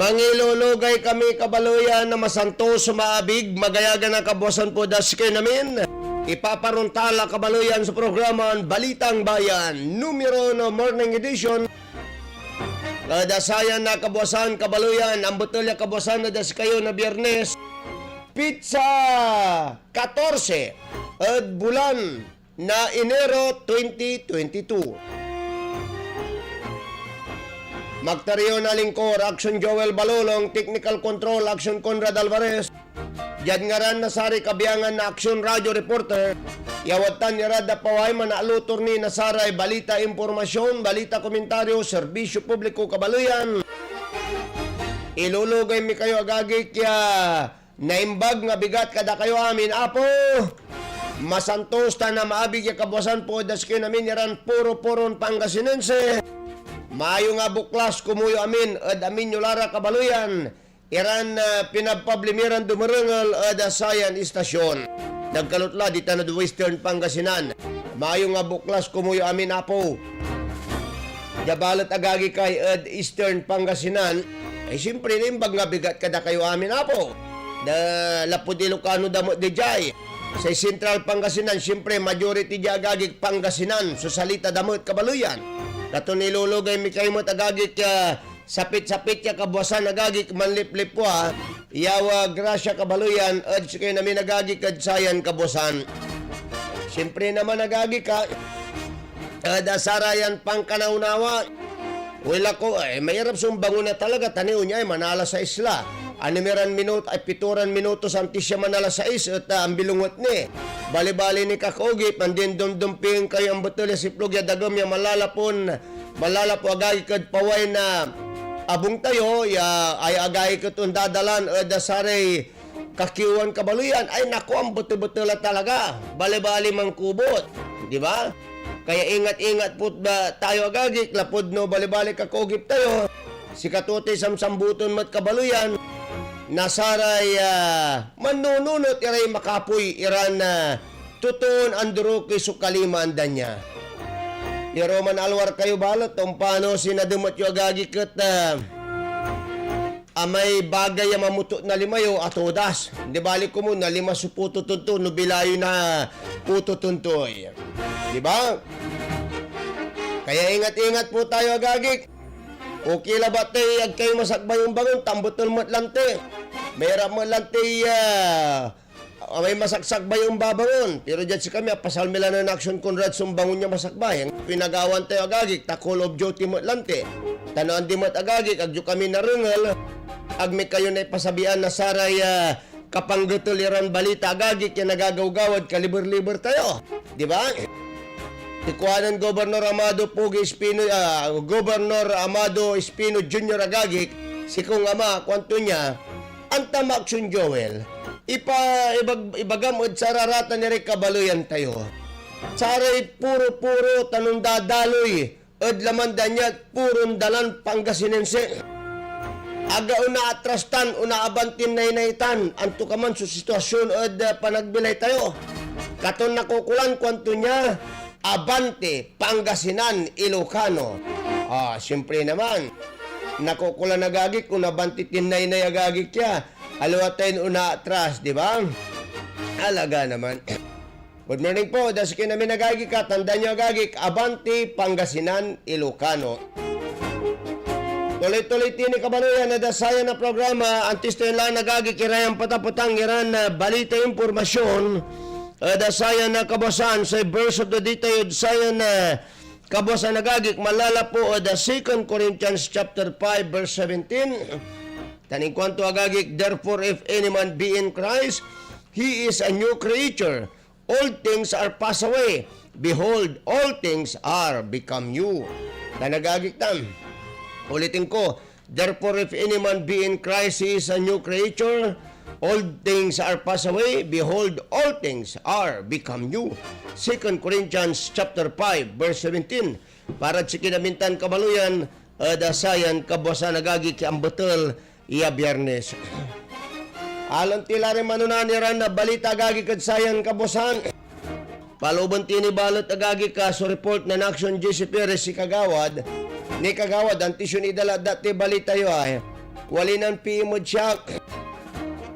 Mangilulugay kami kabaluyan na masanto sumaabig, magayagan ang kabuasan po daskay namin. Ipaparuntala kabaluyan sa programa Balitang Bayan, numero no morning edition. Nadasayan na kabuasan kabaluyan, ang butulya kabuasan na das kayo na Biyernes. Pizza 14 at bulan na Enero 2022. Magtariyo na lingkor, Action Joel Balolong, Technical Control, Action Conrad Alvarez. Diyan nga ran nasari kabiyangan na Action Radio Reporter. Yawatan ni Rada Paway, manaalutor ni Nasaray, balita impormasyon, balita komentaryo, serbisyo publiko kabaluyan. Ilulugay mi kayo agagi kya naimbag nga bigat kada kayo amin. Apo, masantos ta na maabig ya kabuasan po, daski namin yaran puro-puron Pangasinense. Maayo nga buklas kumuyo amin ad amin yulara kabaluyan. Iran pinagpablimiran dumarangal ad Sayan Istasyon. Nagkalutla di tanad Western Pangasinan. Maayo nga buklas kumuyo amin apo. Jabalot agagi kay ad Eastern Pangasinan. Ay siyempre nimbag nga bigat kada kayo amin apo. Da lapod Ilocano damo di jay. Sa Central Pangasinan siyempre majority di agagi Pangasinan. So salita damo at kabaluyan. Kato nilulugay mi kayo mo tagagik sapit-sapit ya kabuasan nagagik manlip-lip po ha. Iyawa grasya kabaluyan at kayo namin nagagik at sayan kabuasan. Siyempre naman nagagik ha. Dasarayan pang kanaunawa. Wala ko mayroon sumbangon na talaga taniw niya manala sa isla. Animeran minuto ay pituran minutos antis siya manala sa is at ang bilungot ni. Bali-bali ni kakogip, andin dumdumping kayo ang betul ya siplog ya dagam ya malalapo agay kad paway na abong tayo ya ay agay katun dadalan dasare kakiwan kabaluyan ay nako ang betul-betul talaga. Bali-bali mang kubot, di ba? Kaya ingat-ingat po ba tayo agagik lapod no bali-bali kakogip tayo. Si katuti samsambuton mat kabaluyan. Nasaray manununot iray makapoy iran tutuon andro kay sukaliman danya. Iroman alwar kayo balot tong paano sinadumot yung agagikat amay bagay ang mamutot na limayo atodas. Di balik ko mo na lima suputo tunto no bilayo na puto tuntoy. Di ba? Kaya ingat-ingat po tayo agagik. Okay la ba tayo ag kayo masakbay yung bangon tambutol mo't lante. Mayroon mo lante may masaksak ba yung babangon? Pero dyan si kami pasal mila ng Action Conrad sumbangon niya masakbay. Ang pinagawan tayo agagik ta Call of Duty mo't lante. Tanoan di mo't agagik agyo kami narungal. Agmi kayo na ipasabihan na saray kapanggutuliran balita agagik yung nagagawgawad kaliber-liber tayo. Di ba? Ikuanan Governor Amado Pugi Espino, Governor Amado Espino Jr. agagik, si kong ama, kwanto niya, antama Action Joel, ibagam od sararata ni rin kabaluyan tayo. Saray puro-puro tanong dadaloy, od lamanda niya, purong dalan Pangasinense. Aga una atrastan, una abantin na inaitan, anto ka man sa sitwasyon od panagbilay tayo. Katon nakukulan, kwanto niya, Abante, Pangasinan, Ilocano. Siyempre naman, nakukula nagagik kung nabanti tinay na agagik kya. Aluwatain una atras, di ba? Alaga naman. Good morning po, dasikin namin nagagik ka. Tanda nyo agagik, Abante, Pangasinan, Ilocano. Tuloy-tuloy tini kabaluyan na dasayan na programa. Antis to lang nagagik kirayang pataputang iran na balita impormasyon. Dasayan na kabasan sa verse of the day tayo dasayan na kabasan nagagik malala po the 2 Corinthians chapter 5 verse 17. Taning kwanto agagik, therefore if any man be in Christ, he is a new creature. All things are passed away. Behold, all things are become new. Tanagagik tam. Ulitin ko, therefore if any man be in Christ, he is a new creature. All things are passed away. Behold, all things are become new. 2 Corinthians chapter 5 verse 17. Para sa kinamintan kabaluyan, dasayan kabuasan nagagi ki ang betul iya Biyernes. Alam tila rin manunaniran na balita agagi kad sayan kabuasan. Paluban tini balot agagi ka so report na Action JC Perez si Kagawad. Ni Kagawad, antisyon idala dati balita yo ay. wali nang piimod siya.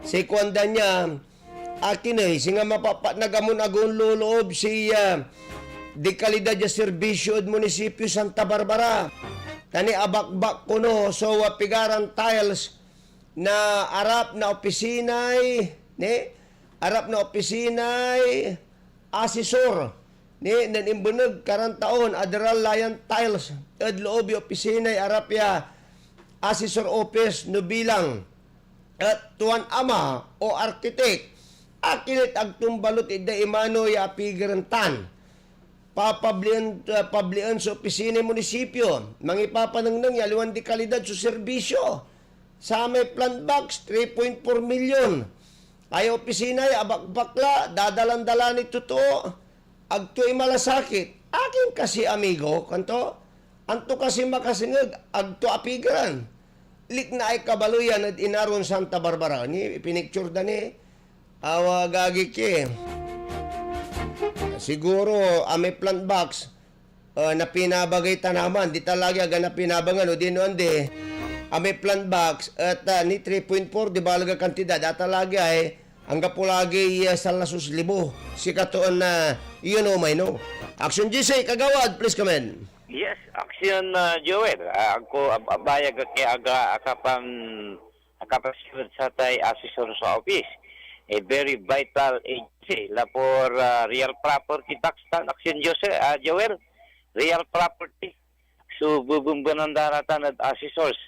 Si kwanda niya, akin singa mapapat nagamon agon luloob si di kalidad ya serbisyo od munisipyo Santa Barbara. Tani abakbak ko no, so pigaran tiles na arap na opisinay, arap na opisinay, asesor, nanimbunog karantaon, adral layan tiles, ed loob yung opisinay, arap ya, asesor office, no bilang, at tuwan ama o arkitek, akinit agtumbalot ida imano ya pigarantan, pablian sa opisina ng munisipyo, mangipapanangnang yaluan di kalidad sa serbisyo. Sa may plant box, 3.4 million. Ay opisina, abak-bakla, dadalan-dala ni totoo, agto'y malasakit. Akin kasi amigo, kanto, anto kasi makasingag, agto apigaran. Lik na ay kabaluyan at inaron Santa Barbara. Ni, pinicture da ni, awagagik siguro, may plant box na pinabagay tanaman. Di talaga na pinabangan o dino ande. May plant box at ni 3.4 di balaga kantidad. At talaga hanggang po lagi sa lasus libo. Si katoon na yun o may no. Action GC, kagawad, please come in. Yes, action Joel. Ako bayag kay aga akapasyod sa tay asesor sa office. A very vital agency la for real property tax tan action Joel. Real property. So bubumbunan daratan at assessors.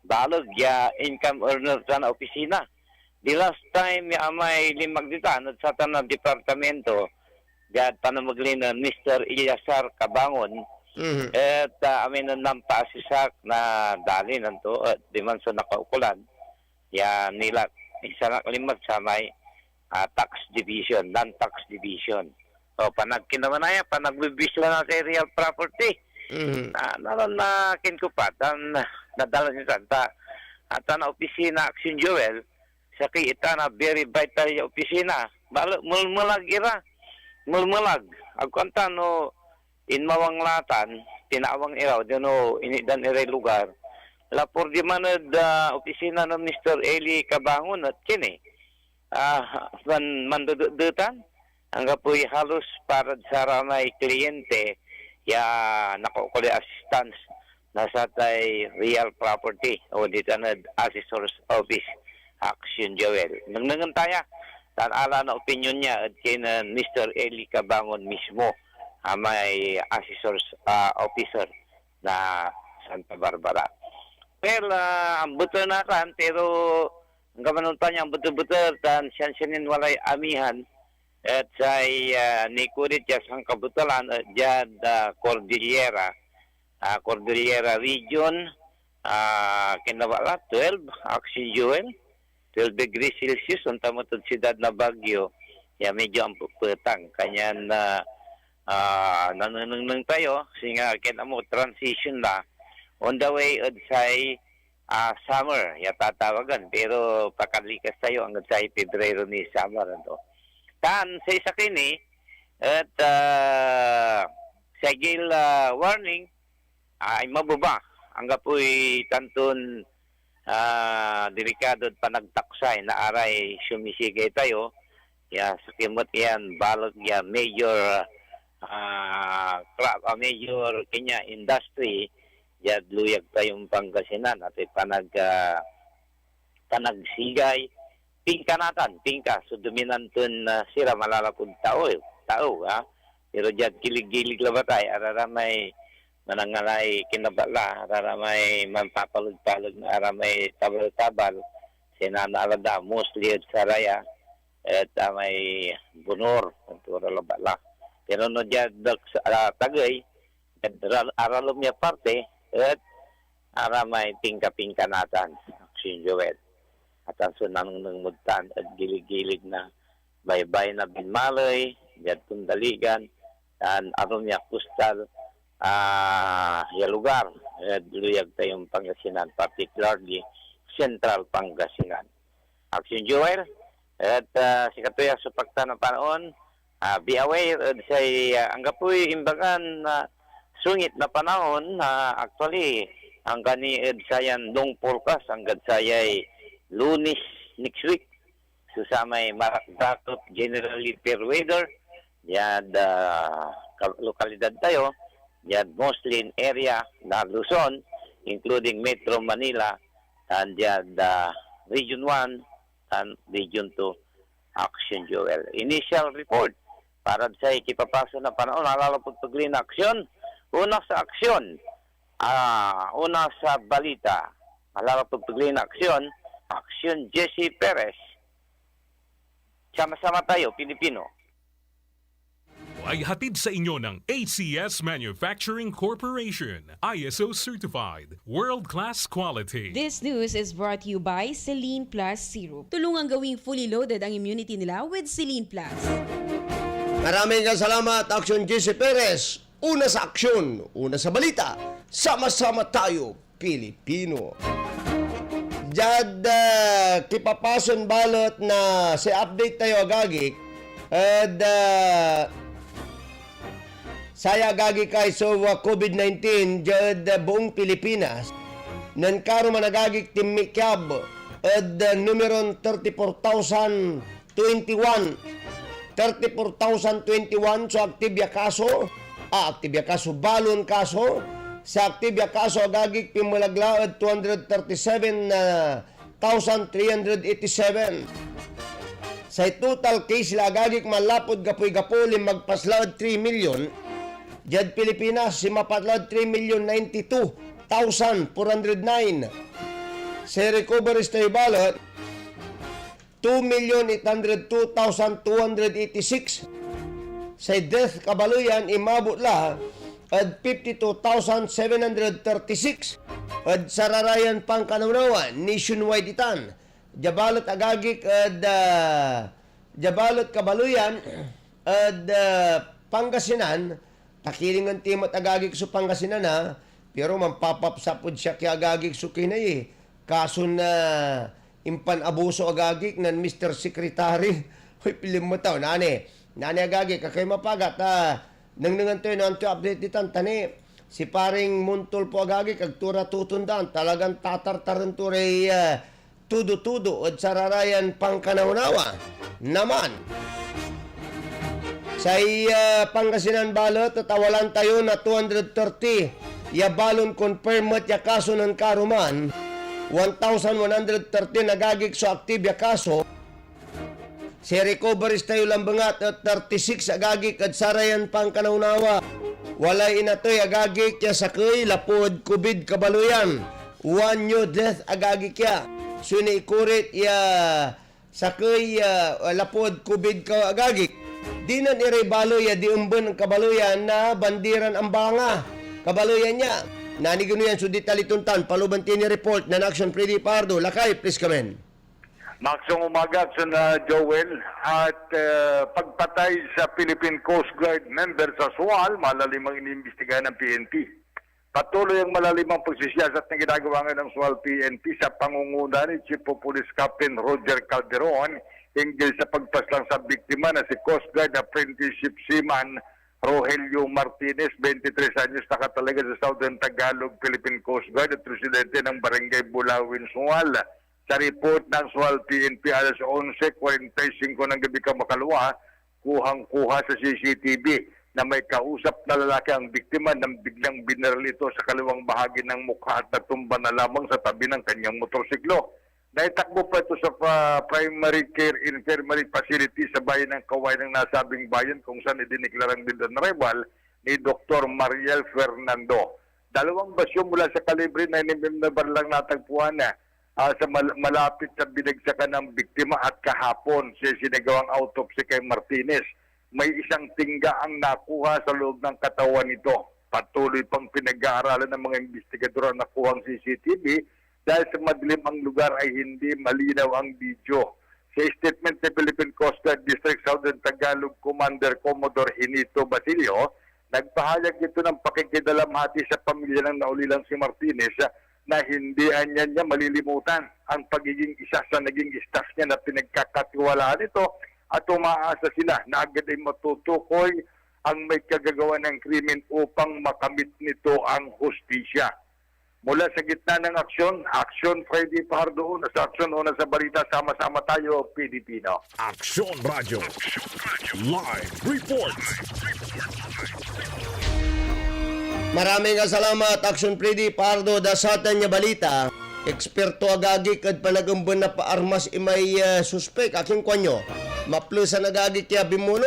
Balog ya income earner sa opisina. The last time ya may limag ditan at sa tanang departamento gad panamaglinan Mr. Ilyasar Cabangon. At amin na nampasisak na dali nanto at di man sa nakaukulan. Ya nila isa na limag sa may tax division, non-tax division. O panagkinamanaya, panagbibisla na sa real property. Naroon na kinkupat, nadala niyo santa. At na opisina Action Joel, sa kita na very vital yung opisina. Mulmulag ira. Mulmulag. Agkanta no, inmawang latan, tinawang iraw, dino inidan iray lugar. Lapor di manad opisina ng Mr. Eli Cabangon at kini. Mandudutan hanggang po'y halos para sa ramay kliyente ya nakukuli assistance nasa tay real property o dito na assessor's office Action Joel. Nangnangan tayo saan ala na opinion niya at kina Mr. Eli Cabangon mismo may assessor's officer na Santa Barbara. Well, ang buto na kan pero ang kamanuntan niya, betul-betul dan siyan-siyanin walay amihan at say nikurit ya sang kabutulan jad Cordillera region kinabala 12 Action Joel 12 degrees Celsius unta matod siyudad na Baguio ya medyo ang puputang kanyan nananang tayo singa kinamo transition na on the way od say summer, yatatawagan. Pero pakalikas tayo hanggang sa Pebrero ni summer. Tan sa isa kini, at sigil warning, ay mababa. Hanggang po'y tanton delikado at panagtaksay na aray sumisigay tayo. Ya, sa kimot yan, balog ya, major kanya industry, yad luyag tayong Pangasinan at panagsigay pingka natan so dominanton sira malalapod tao pero jad kilig-gilig labatay araramay manangalay kinabala araramay manpapalog-palog na aramay tabal-tabal sinana alada mostly at saraya at may bunor pura labala pero no jad tagay aralom niya parte at aramay pingka-pingka natan Action Joel at ang sunang nangmudtan at gilig-gilig na baybay na binmalay at tundaligan dan arom niya kustal ya lugar at luyag tayong Pangasinan particularly Central Pangasinan Action Joel at si Katuya sa pagta ng panahon be aware say ang kapoy imbagan sungit na panahon actually ang kaniid sayan long forecast hanggang sayay Lunes next week. Susamay marakdatot generally fair weather. Yan lokalidad tayo. Yan mostly in area na Luzon, including Metro Manila, and yan Region 1 and Region 2 Action Joel. Initial report para sa ikipapaso na panahon, nalalapot pagli na aksyon. Una sa aksyon, una sa balita, nalalapot pagli na aksyon, Action Jesse Perez. Sama-sama tayo, Pilipino. Ay hatid sa inyo ng ACS Manufacturing Corporation, ISO certified, world-class quality. This news is brought to you by Celine Plus Syrup. Tulungang gawing fully loaded ang immunity nila with Celine Plus. Maraming salamat, Action Jesse Perez. Una sa aksyon, una sa balita. Sama-sama tayo, Pilipino. Jad, kipapason balot na si update tayo agagik. At saya agagik kay so COVID-19 jad buong Pilipinas. Nan karo managagik timikyab at numeron 34,021. 34,021 so aktibya kaso. Aktibya kaso balon kaso. Sa aktibya kaso agagik pimulaglaad 237,387. Sa total case sila agagik malapod gapoy-gapoli magpaslaad 3 million. Jad Pilipinas si mapatlad 3,092,409. Sa recoveries tayo balot 2,802,286. Sa death kabaluyan imabot la at 52,736. At sararayan pang kanawnawan nationwide itan. Jabalot agagik at jabalot kabaluyan at Pangasinan. Takilingan timot agagik sa Pangasinan ha. Pero mampapapsapod siya kaya agagik sa kinay kaso na impan abuso agagik ng Mr. Secretary. Hoy, pilim mo tao. Nani agagik kakay mapagat nang nangantoy na ang update ditan tani. Si paring Muntol po agagik agtura tutundan. Talagang tatartaran turay tudo-tudo at sararayan pangkanaunawa. Naman. Sa Pangasinan balot at awalan tayo na 230 balon confirmed ya kaso ng karuman 1,113 nagagik so aktibe ya kaso si recoveries tayo lambangat at 36 agagik at sarayan pang kanaunawa walay inatoy agagik ya sakay lapod COVID kabaluyan 1 new death agagik ya so ikurit ya sakay lapod COVID ka agagik. Di na niribalo ya di umbon ng kabaluyan na bandiran ang banga. Kabaluyan niya. Nanigano yan, sudit talituntan, palubantin ni report na Action Freddy Pardo. Lakay, please come in. Maksong umaga sa Joel at pagpatay sa Philippine Coast Guard member sa SWAL, malalimang iniimbestigahan ng PNP. Patuloy ang malalimang pagsisiyasat na ginagawa ng SWAL PNP sa pangunguna ni Chief of Police Captain Roger Calderon hinggil sa pagpaslang sa biktima na si Coast Guard Apprenticeship Seaman Rogelio Martinez, 23 anyos, nakatalaga sa Southern Tagalog, Philippine Coast Guard at residente ng Barangay Bulawin, SWAL. Sa report ng SWAL PNP alas 11:45 ng gabi Kamakalwa, kuhang-kuha sa CCTV na may kausap na lalaki ang biktima nang biglang binaril ito sa kaliwang bahagi ng mukha at natumba na lamang sa tabi ng kanyang motorsiklo. Naitakbo pa ito sa primary care infirmary facility sa bayan ng Kaway ng nasabing bayan kung saan idiniklarang din ng rival ni Dr. Mariel Fernando. Dalawang basyo mula sa kalibre 9mm na baralang natagpuan na sa malapit sa binagsakan ng biktima at kahapon siya sinagawang autopsy kay Martinez. May isang tingga ang nakuha sa loob ng katawan nito. Patuloy pang pinag-aaralan ng mga investigador ang nakuhang CCTV dahil sa madilim ang lugar ay hindi malinaw ang video. Sa statement ng Philippine Coast Guard District Southern Tagalog Commander Commodore Hinito Basilio, nagpahayag ito ng pakikidalamhati sa pamilya ng naulilang si Martinez na hindi niya malilimutan ang pagiging isa sa naging staff niya na pinagkakatiwalaan ito at umaasa sila na agad ay matutukoy ang may kagagawa ng krimen upang makamit nito ang hustisya. Mula sa gitna ng Aksyon Freddy Pardo, una sa aksyon, una sa balita, sama-sama tayo, Pilipino. Aksyon Radio. Live report. Maraming salamat, Action Freddy Pardo, dasatan niya balita. Eksperto agagi kad panagumban na paarmas imay suspek. Aking kwanyo, maplusan agagi kaya bimuno.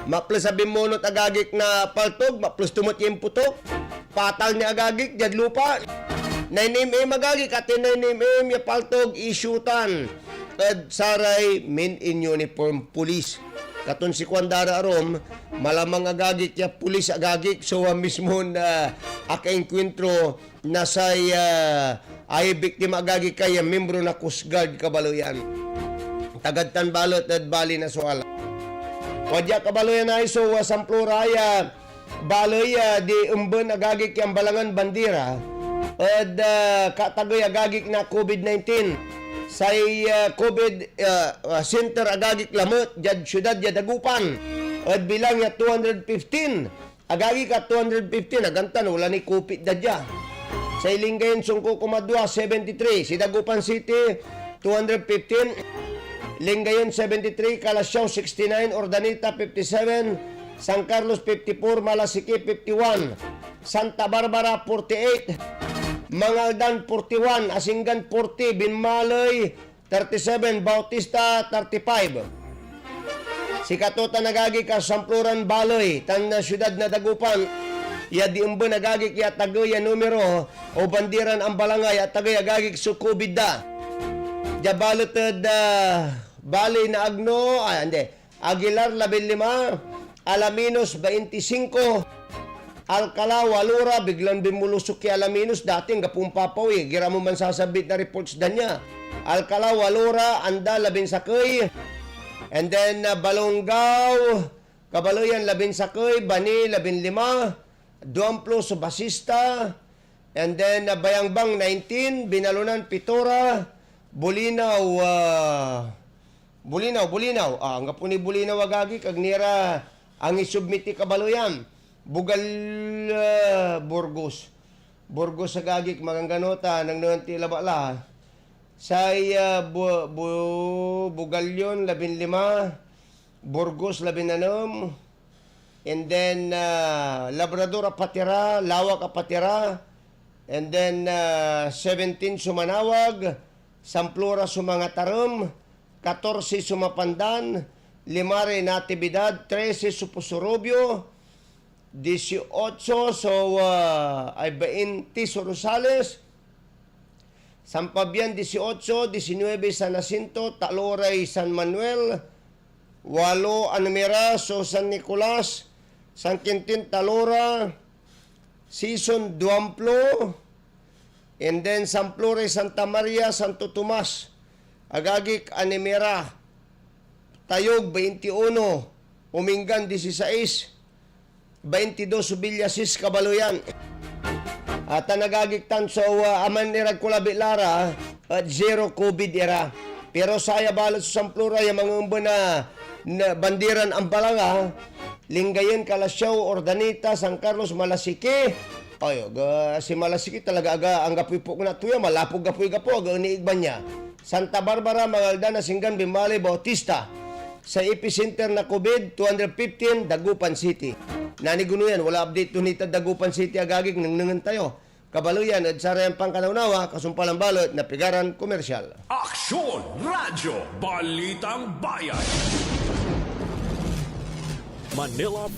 Maplos sa bimonot agagik na paltog, maplos tumot yung putok, patal ni agagik, jad lupa. 9mm agagik, at 9mm yung paltog, isyutan. At saray, men in uniform, police. Katon si Kwandara arom, malamang agagik ya pulis agagik, so mismo na aka-enkwentro na say ay biktima agagik kaya membro na Coast Guard kabaloyan. Tagadtan balot at bali na suala. Wadya kabaloyan na iso sampluraya baloy di umben agagik yang balangan bandira at katagoy agagik na COVID-19 say COVID center agagik lamot jad syudad jad Dagupan at bilang ya 215 agagik at 215 agantan wala ni kupit dadya say Lingayen sungko kumadwa 73 si Dagupan City 215 Lingayen 73, Kalasyaw 69, Ordanita 57, San Carlos 54, Malasiki 51, Santa Barbara 48, Mangaldan 41, Asinggan 40, Binmaloy 37, Bautista 35. Si Katota nagagi ka Sampluran Baloy, tan na syudad na Dagupan, ya di umbo nagagi kaya tagoy numero o bandiran ang balangay at tagoy agagi sukubida. Jabalutad Bali na Agno, Aguilar 15, Alaminos 25, Alcala Walura, biglang bimulusok kay Alaminos, dating gapumpapaw gira mo man sasabit na reports da niya. Alcala Walura, Anda 11, and then Balongaw, Kabaloyan 11, Bani 15, Duamplo Subasista, and then Bayangbang 19, Binalunan Pitora, Bulinaw. Ang kapuni Bulinaw agagi kag nira ang isubmiti kabaloyan. Bugal Burgos. Burgos agagi maganganota nang nanti labala. Say Bugalyon 15, Burgos 16, and then Labrador apatira, Lawak apatira, and then 17 Sumanawag, Samplura Sumangatarum, 14 Sumapandan, Limare Natividad, 13 Supusurubio, 18 ay 20 Rosales, Sampabian 18, 19 San Jacinto, Taloray San Manuel, 8 Anamira, San Nicolas, San Quintin Talora, Sison Duamplo, and then Samplure Santa Maria, Santo Tomas, Agagik Animera, Tayog 21, Umingan 16, 22 Subilyasis Kabaloyan. At nagagik tan so aman nirag kulabi lara at 0 COVID era. Pero saya balot sa Samplura yung mga umbo na bandiran ang balanga, Lingayen, Kalasyaw, Ordanita, San Carlos, Malasiki. Si Malasiki talaga aga ang gapuy po na tuya, malapog gapuy-gapo, aga iniigban niya. Santa Barbara, Mangaldan, Asinggan, Bimbali, Bautista. Sa epicenter na COVID, 215, Dagupan City. Naniguno yan, wala update tunita Dagupan City agagig, nangnangan tayo. Kabaluyan at sarayang pangkanaunawa, kasumpalang balot na pigaran komersyal. Aksyon Radio. Balitang Bayan. Manila.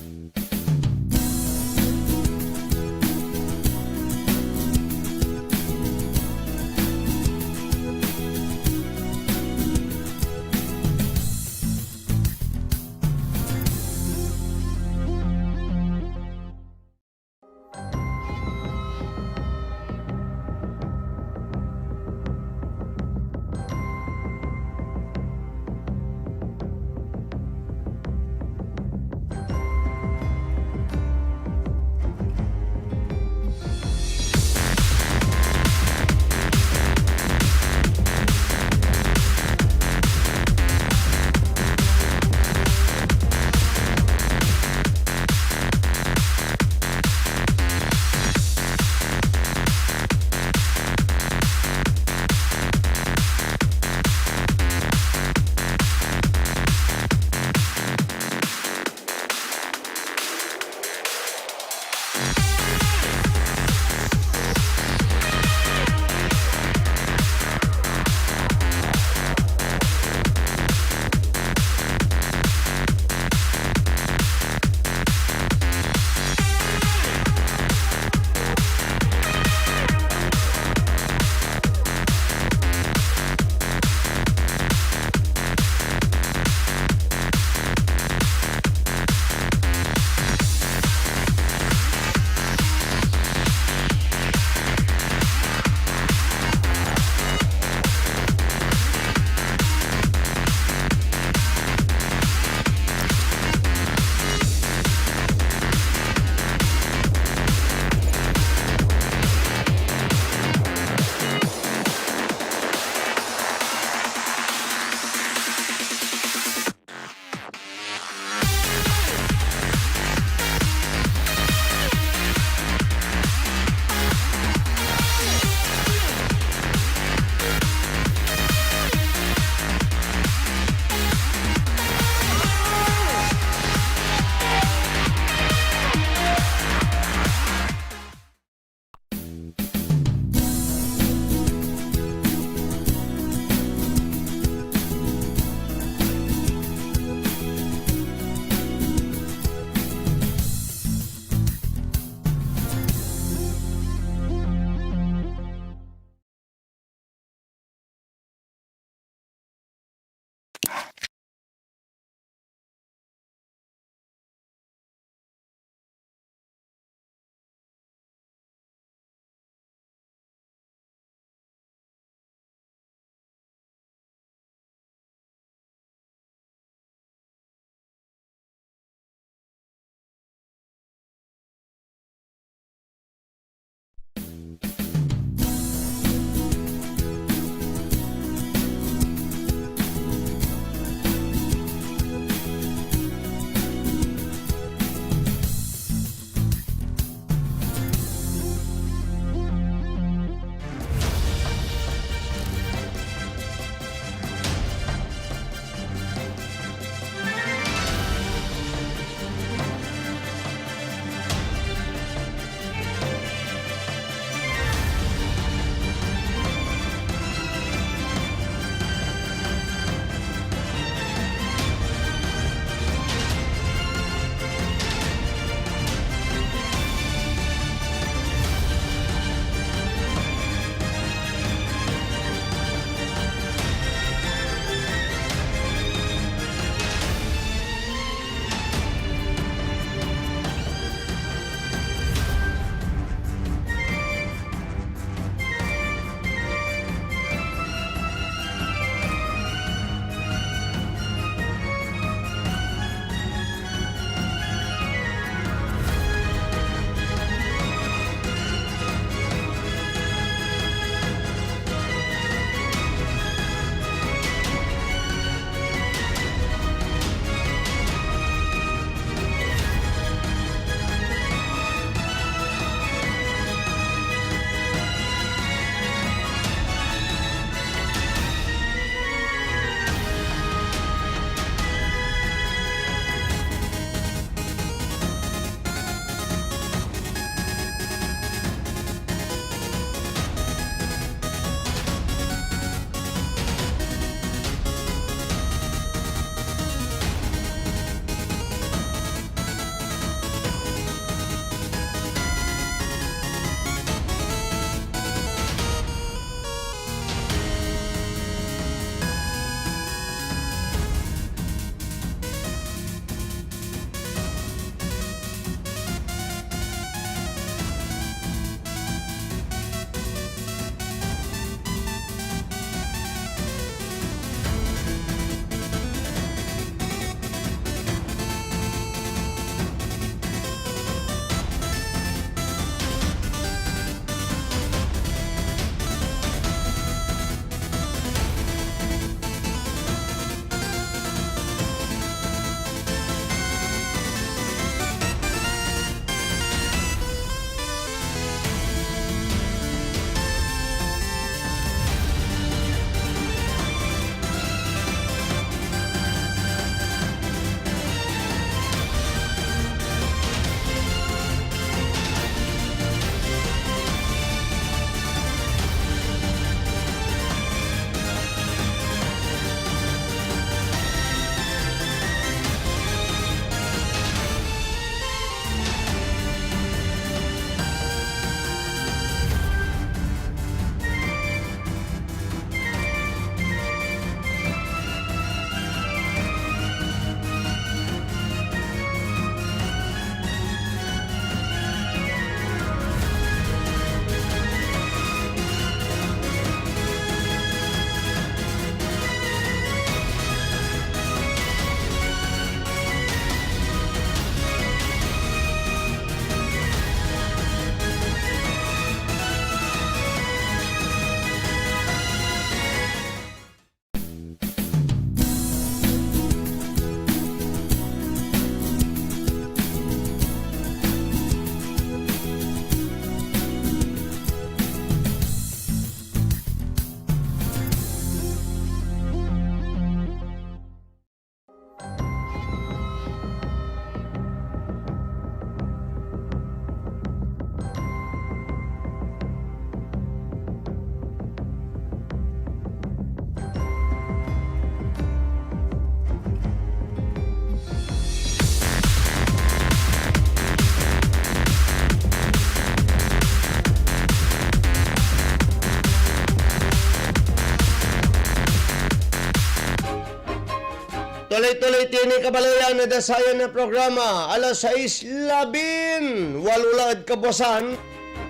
Tuloy-tuloy tini kabalayan na dasayan na programa. Alas 6:labin. Walulad kabosan.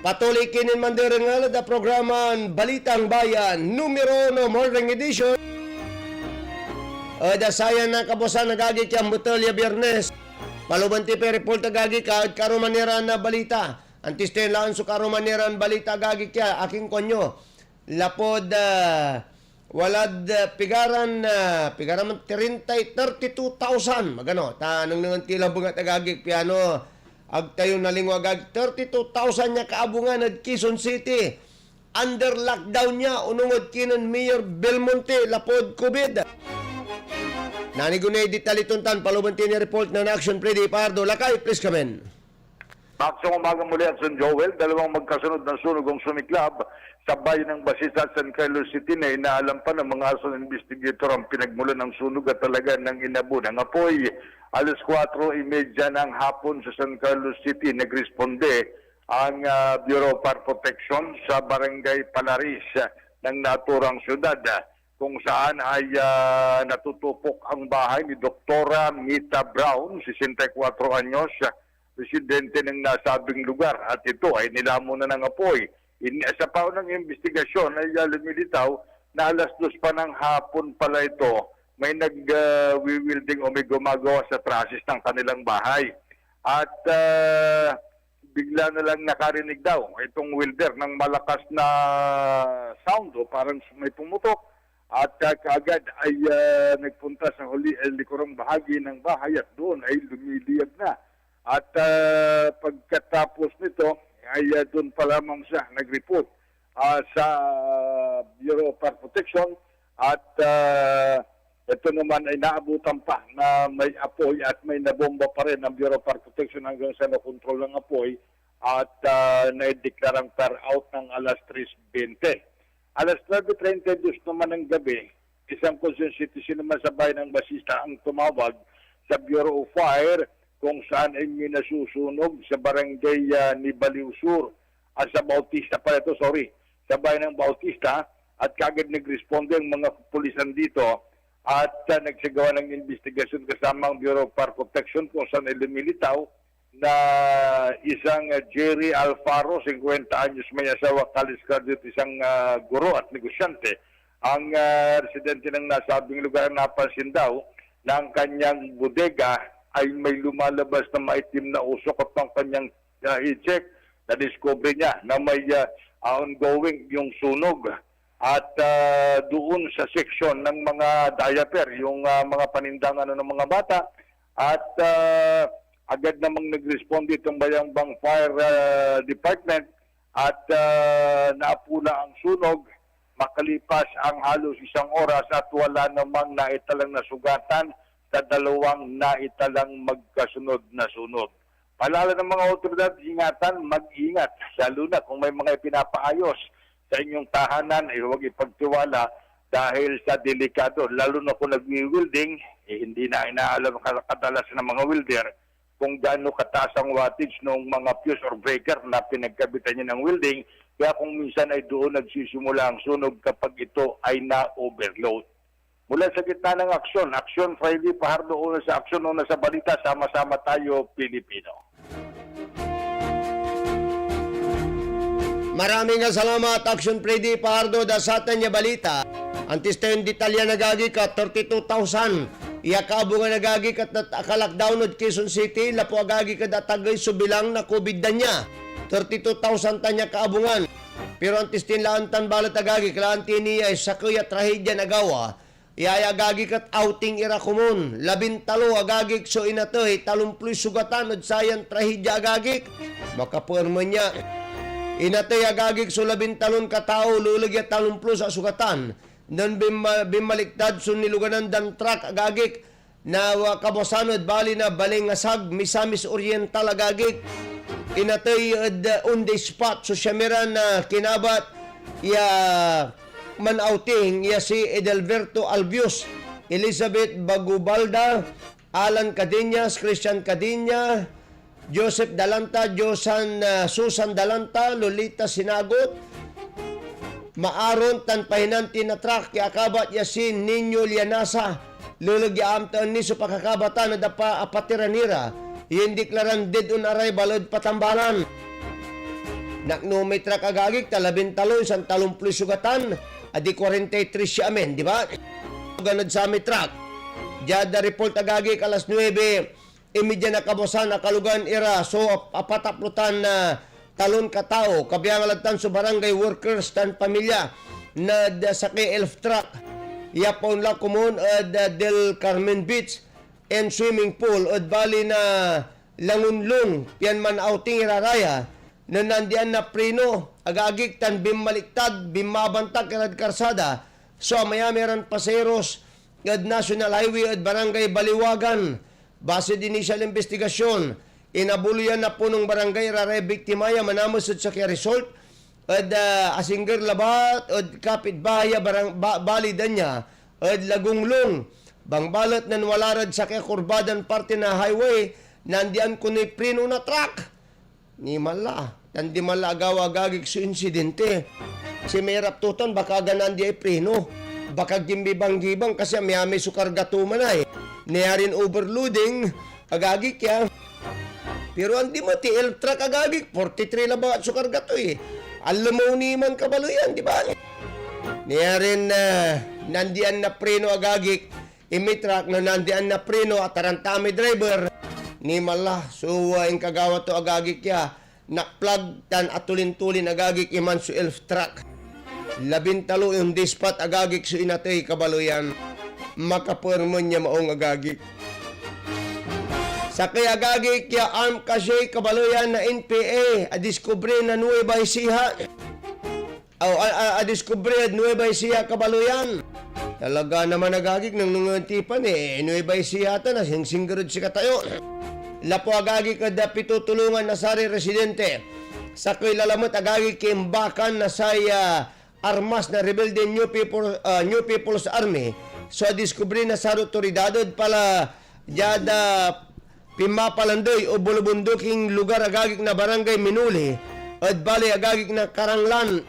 Patuloy kinin mandirin nga da programan Balitang Bayan numero 1 morning edition. Dasayan na kabosan nagagi kang Butelya Biyernes. Palubanti pe report gagi ka karumaniran na balita. Antis ten laan so karumaniran balita gagi kya aking konyo. Lapod walad pigaran 32,000 magano tanong nang tila bunga tagagik piano agtayo na lingwa gag 32,000 nya kaabungan at Quezon City under lockdown nya unungod kinan Mayor Belmonte lapod COVID. Nanigunay ditalituntan palubanti ni report na Action Freddy Pardo. Lakay, please come in. Maksong umaga muli at San Joel, dalawang magkasunod na sunugong sumiklab sa bayan ng Basista at San Carlos City na inaalam pa ng mga aso investigator ang pinagmulan ng sunog at talaga ng inabo ng apoy. Alas 4:30 ng hapon sa San Carlos City, nagresponde ang Bureau of Fire Protection sa Barangay Palaris ng naturang syudad kung saan ay natutupok ang bahay ni Dr. Mita Brown, 64 anyos, residente ng nasabing lugar. At ito ay nilamon na ng apoy. Sa paunang investigasyon ay lumilitaw na alas 2 pa ng hapon pala ito, may nag-wielding o may gumagawa sa trusses ng kanilang bahay. At bigla na lang nakarinig daw itong welder ng malakas na sound o parang may pumutok. At kaagad ay nagpunta sa likurang bahagi ng bahay at doon ay lumiliyab na. At pagkatapos nito ay doon pa lamang siya nag-report sa Bureau of Fire Protection at ito naman ay naabutan pa na may apoy at may nabomba pa rin ng Bureau of Fire Protection hanggang sa nakontrol ng apoy at naideklarang fire out ng alas 3:20. Alas 9:32 naman ng gabi, isang concerned citizen naman sa bayan ng Basista ang tumawag sa Bureau of Fire kung saan ay nasusunog sa barangay ni Baliw Sur at sa Bautista pala ito, sa bayan ng Bautista at kagad nag-responde ang mga pulisan dito at nagsagawa ng investigasyon kasama ang Bureau of Fire Protection kung saan ay lumilitaw na isang Jerry Alfaro, 50 anyos, may asawa, college graduate, isang guro at negosyante. Ang residente ng nasabing lugar napansin daw na ang kanyang bodega ay may lumalabas na maitim na usok at ang kanyang i-check, na-discover niya na may ongoing yung sunog. At doon sa section ng mga diaper, yung mga panindangan ng mga bata, at agad namang nag-respond itong Bayambang Fire Department at naapula ang sunog. Makalipas ang halos isang oras at wala namang naitalang nasugatan sa dalawang naitalang magkasunod na sunog. Paalala ng mga otoridad, ingatan, mag-ingat. Lalo na kung may mga ipinapaayos sa inyong tahanan, ay huwag ipagtiwala dahil sa delikado. Lalo na kung nag-wielding, hindi na inaalam kadalas ng mga welder kung gaano kataas ang wattage ng mga fuse or breaker na pinagkabitan niya ng welding. Kaya kung minsan ay doon nagsisimula ang sunog kapag ito ay na-overload. Mula sa gitna ng Action Friday, Pahardo, una sa aksyon, una sa balita, sama-sama tayo, Pilipino. Maraming salamat, Action Freddy Pardo, dasatan niya balita. Antis tayo yung detalya nagagi ka, 32,000. Iyakabo nga nagagi ka akalakdown at Quezon City, lapo agagi ka datagay subilang na COVID na niya. 32,000 tanya kaabungan. Pero antis tinlaan tan balat agagi, kalantin niya ay sakoy at trahedya nagawa. Iayagagi kat outing ira kumun. 13 agagik so inatoy, talumploy sugatan at sayan trahedya agagik. Makapuerman niya. Inatoy agagik so 13 katao, lulagya talumploy sa sugatan. Nan bimaliktad so niluganan dan truck agagik na kabosanod bali na balingasag Misamis Oriental agagik inatay on the spot so siyamiran na kinabat ya manauting ya si Edelberto Albios, Elizabeth Bagubalda, Alan Cadenas, Christian Cadena, Joseph Dalanta, Susan Dalanta, Lolita Sinagot, Maaron tan pahinanti na truck kaya kabat yasin Ninyo Lianasa lulugyaam taan ni so pakakabata na dapa apatiranira, yung deklaran dead on arrival at patambalan. Naknumitrak agagik, talabintalo, isang talumploy sugatan, adi 43 siya amen, di ba? Ganod sa mitrak. Jada report agagik alas 9, imidya na kabosan, nakalugan ira, so apataplutan na talon katao, kabiyang alagtan sa barangay workers tan pamilya, na saki elf truck, yapon la kumun del Carmen Beach and swimming pool at bali na langunlong pian man outing iraraya na nandiyan na prino agagik tan bimaliktad bimabantag kalad karsada so maya meron paseros at National Highway at Barangay Baliwagan base din initial investigasyon inabuluyan na punong barangay iraraya biktimaya manamos at sa kaya result at asingger labat at kapitbahaya bali danya at lagunglong bangbalot nan walarad sa kaya kurbadan parte na highway nandiyan ko ni prino na truck ni mala nandi mala agaw agagik su insidente si merap tuton baka ganan di ay prino baka gimbibang-gibang kasi miyami sukar gatuman ay niyarin overloading agagik ya pero hindi mo ti elf truck agagik 43 na ba sukar gato eh alam mo ni man kabalo yan, di ba? Niyarin nandiyan na preno agagik, imitrak na nandiyan na preno at tarantami driver, ni mala, so yung kagawa to agagik ya, nakplug tan atulin-tulin agagik iman su elf truck. 13 yung dispat agagik su inatoy kabalo yan, makapurmon niya maong agagik. Sa kaya agagik ya arm kasi kabaloyan na NPA adiskubre na Nueva Ecija adiskubre Nueva Ecija kabaloyan talaga naman agagik ng nungantipan Nueva Ecija ta na singgarod si katayo lapo agagik kada pitutulungan na sari residente sa kay lalamot agagik kimbakan na saya armas na rebelde New People's Army so adiskubre na sa otoridad pala jada Pimapalandoy o bulubunduking lugar agagik na barangay Minuli at bali agagik na Karanglan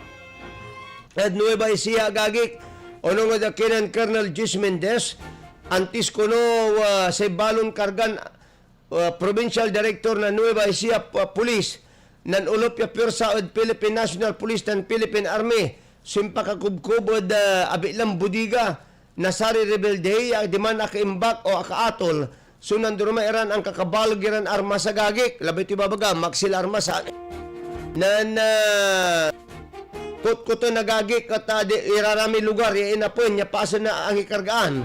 at Nueva Ecija agagik onong da kinan Colonel Gis Mendez antis kuno sa balon kargan Provincial Director na Nueva Ecija Police nan ulopya pwersa od Philippine National Police tan Philippine Army simpa kakubkub od abilang budiga nasari rebelde di man akaimbak o akaatol so nanduruma iran ang kakabalgiran armas sa gagik. Labi ito babaga, maksil armas ha. Nan kut-kuto na gagik at irarami lugar, inapon, niya paso na ang ikargaan.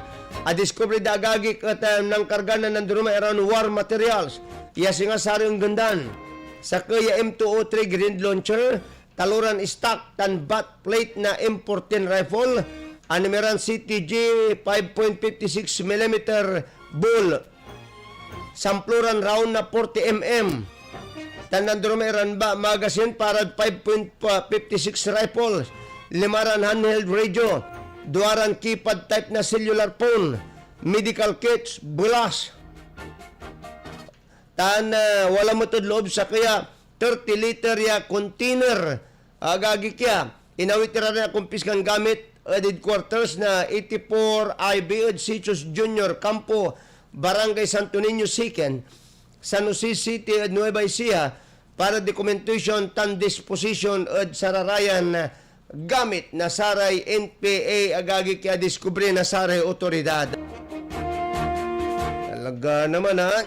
Discovery da gagik at nang kargaan na nanduruma iran war materials. Iyasi nga sari yung gandan. Sa kaya M203 Green Launcher, taluran stock tan bat plate na M14 rifle, animeran CTG 5.56mm bull, sampluran round na 40mm. Tanandromeran ba magazine para 5.56 rifles, limaran handheld radio, duaran keypad type na cellular phone, medical kits, bulas. Wala mo loob sa kaya 30 liter ya container agagi kya. Inawit na kumpiskan gamit edit quarters na 84 IB Sichos Junior Campo Barangay Santo Niño Siken, San Jose City, Nueva Ecija para documentation tan disposition at sararayan gamit na saray NPA agagi kaya diskubre na saray otoridad. Talaga naman ha.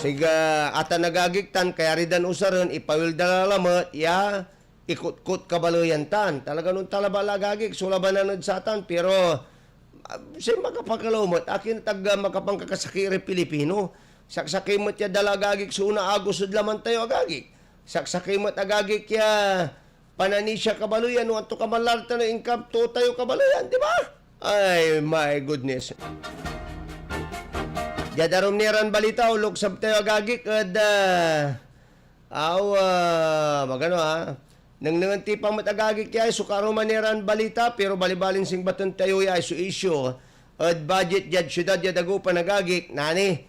Siga ata nagagiktan kaya ridan usaron ipawil dalalamot ya ikut-kut kabaloyan tan. Talaga nung talabalagagik sulabanan sa tan pero siya makapakalumot, akin tag makapangkakasakiri Pilipino. Saksakimot ya dalagagik sa una agusod laman tayo agagik. Saksakimot agagik ya pananisya kabaluyan, no anto kamalarta na income to tayo kabaluyan, di ba? Ay, my goodness. Jadarom niran balita, ulog sab tayo agagik, at magano ha, nang nanganti pang matagagik kaya sukaro maniran balita pero balibalin sing baton tayo ya isu issue at budget jad syudad ya dago panagagik nani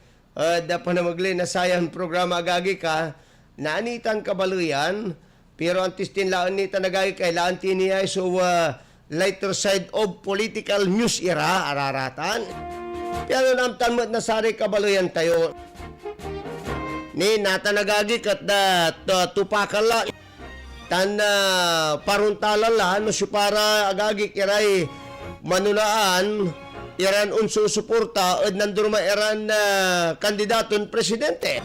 da panamagli na sayang programa agagik ka nani tan kabaluyan pero antis tin laan ni tanagagik kay laan tiniya so lighter side of political news era, araratan. Pero namtan mo't nasari kabaloyan tayo. Ni natanagagik at tupakan la. Tan paruntalan la, no para agagik iray manulaan, iran unso suporta, at nandurma iran kandidaton presidente.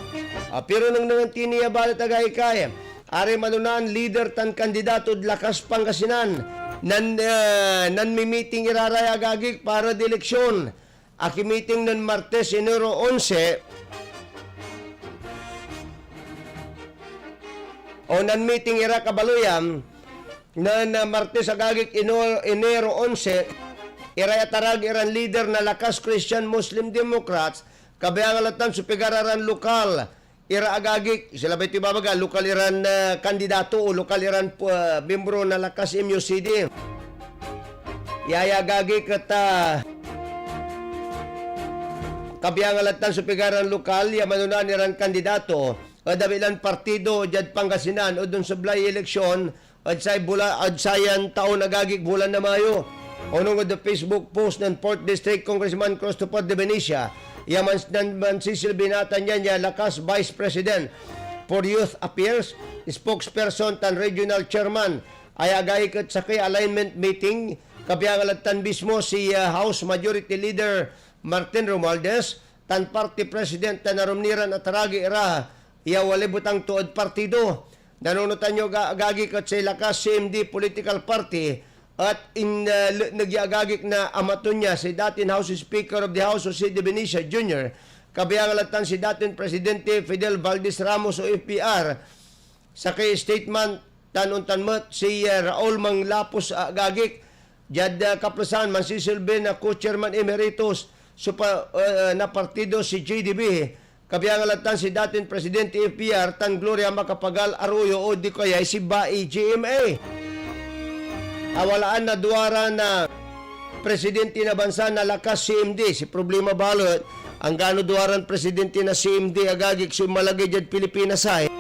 Pero nang tiniya balit agay kaya, ari manulaan leader tan kandidato lakas Pangasinan, nan meeting iraray agagik para di eleksyon. Aki meeting ng Martes, Enero 11, o nan meeting ira kabaluyam, nan Martes agagik Enero 11, irayatarag iran leader na lakas Christian Muslim Democrats, kabayang supigararan lokal, ira agagik, sila ba ito babaga, lokal iran kandidato o lokal iran membro na lakas MUCD. Yayagagik at kabiyangalatan sa pigaran lokal, yamanunan nilang kandidato, o dabilan partido, dyan Pangasinan, o dun sa blay eleksyon, at sayan taon nagagik bulan na Mayo. O nung the Facebook post ng 4th District Congressman Cristopher de Benicia, yaman sisilbinatan niya lakas Vice President for Youth Affairs, spokesperson tan Regional Chairman, ay agay kat sa kay alignment meeting, kabiyangalatan mismo si House Majority Leader Martin Romualdez, tan party president tan narumniran at taragi ira, iya wali butang tuod partido. Nanunutan nyo agagik at sa lakas CMD political party at nagyagagik na amaton niya si dating House Speaker of the House of C. de Benicia Jr., kabiyangalatan si dating Presidente Fidel Valdez Ramos o FPR, sa kay statement tanuntanmat si Raul Manglapos agagik, jad kaplasan mansisilbi na co-chairman emeritus na partido si JDB, kabiyangalatan si dating Presidente FPR tan Gloria Macapagal Arroyo o di kaya si Bai GMA. Awalaan na duwara na presidente na bansa na lakas CMD, si problema balot, ang gano duwaran presidente na CMD agagik si malagay dyan Pilipinas ay.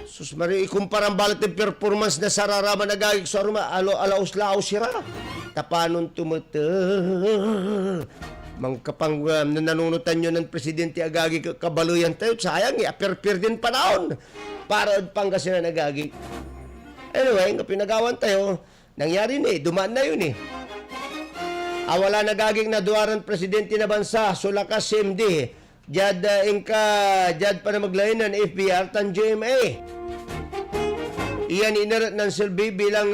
Sus Mario, ikumparan balot ng performance na sararaman agagik sa aruma, alaos-laos sira. Tapanon tumata. Mangkapang nanunutan nyo ng presidente agagi kabaluyan tayo, sayang i-apir-pir din panahon para Pangasinan agagi. Anyway, nga pinagawan tayo, nangyari na dumaan na yun Awala nagaging na duwaran presidente na bansa, sulakas CMD, jad pa na maglayin ng FBR tan GMA. Iyan inarat ng Silbi bilang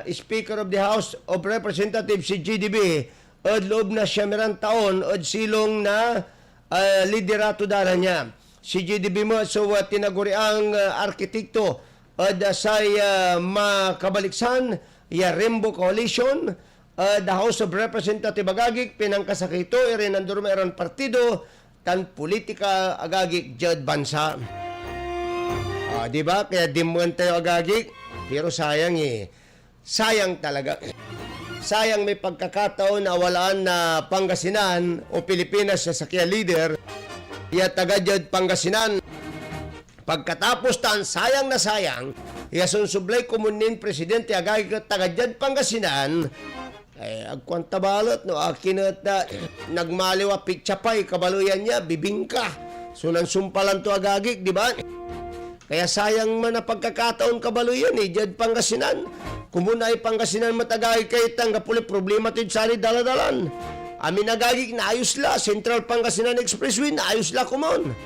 Speaker of the House of Representatives si GDB, od loob na siyamiran taon, od silong na liderato dara niya. Si GDB mo, so tinaguri ang arkitekto, od say makabaliksan, ya Rainbow Coalition, the House of Representative agagik, pinangkasakito, irin nandurma iran partido, tan politika agagik, jad bansa. Diba? Kaya dimuan tayo agagik, pero sayang sayang talaga. Sayang may pagkakataon na walaan na Pangasinan o Pilipinas sa sakya leader, iya taga-jad Pangasinan. Pagkatapos tan, sayang na sayang, iya sunsublay kumunin presidente agay taga-jad Pangasinan, agkwanta balot, no, akinat na nagmaliwa pikchapay, kabaluyan niya, bibingka. Sunan sumpalan to agagik, di ba? Kaya sayang man na pagkakataon kabaluyan jad Pangasinan. Kumuna ay Pangasinan matagay kay tanggapuli problema tin sari daladalan. Amin nagagik na ayos la, Central Pangasinan Expressway na ayos la kumon.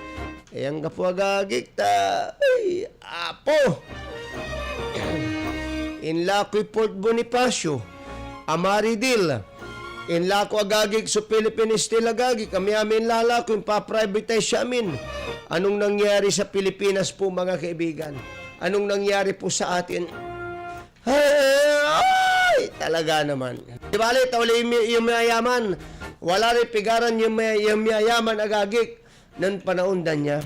Ang gapo agagik ta, ay, apo. Inlako'y Port Bonifacio, Amaridil. Inlako agagik sa Philippine Steel agagik, kami amin lalako yung pa-privatize siya amin. Anong nangyari sa Pilipinas po mga kaibigan? Anong nangyari po sa atin? Ay, talaga naman. Di ba ulit, yung mayayaman, wala rin pigaran yung mayayaman agagik ng panaundan niya.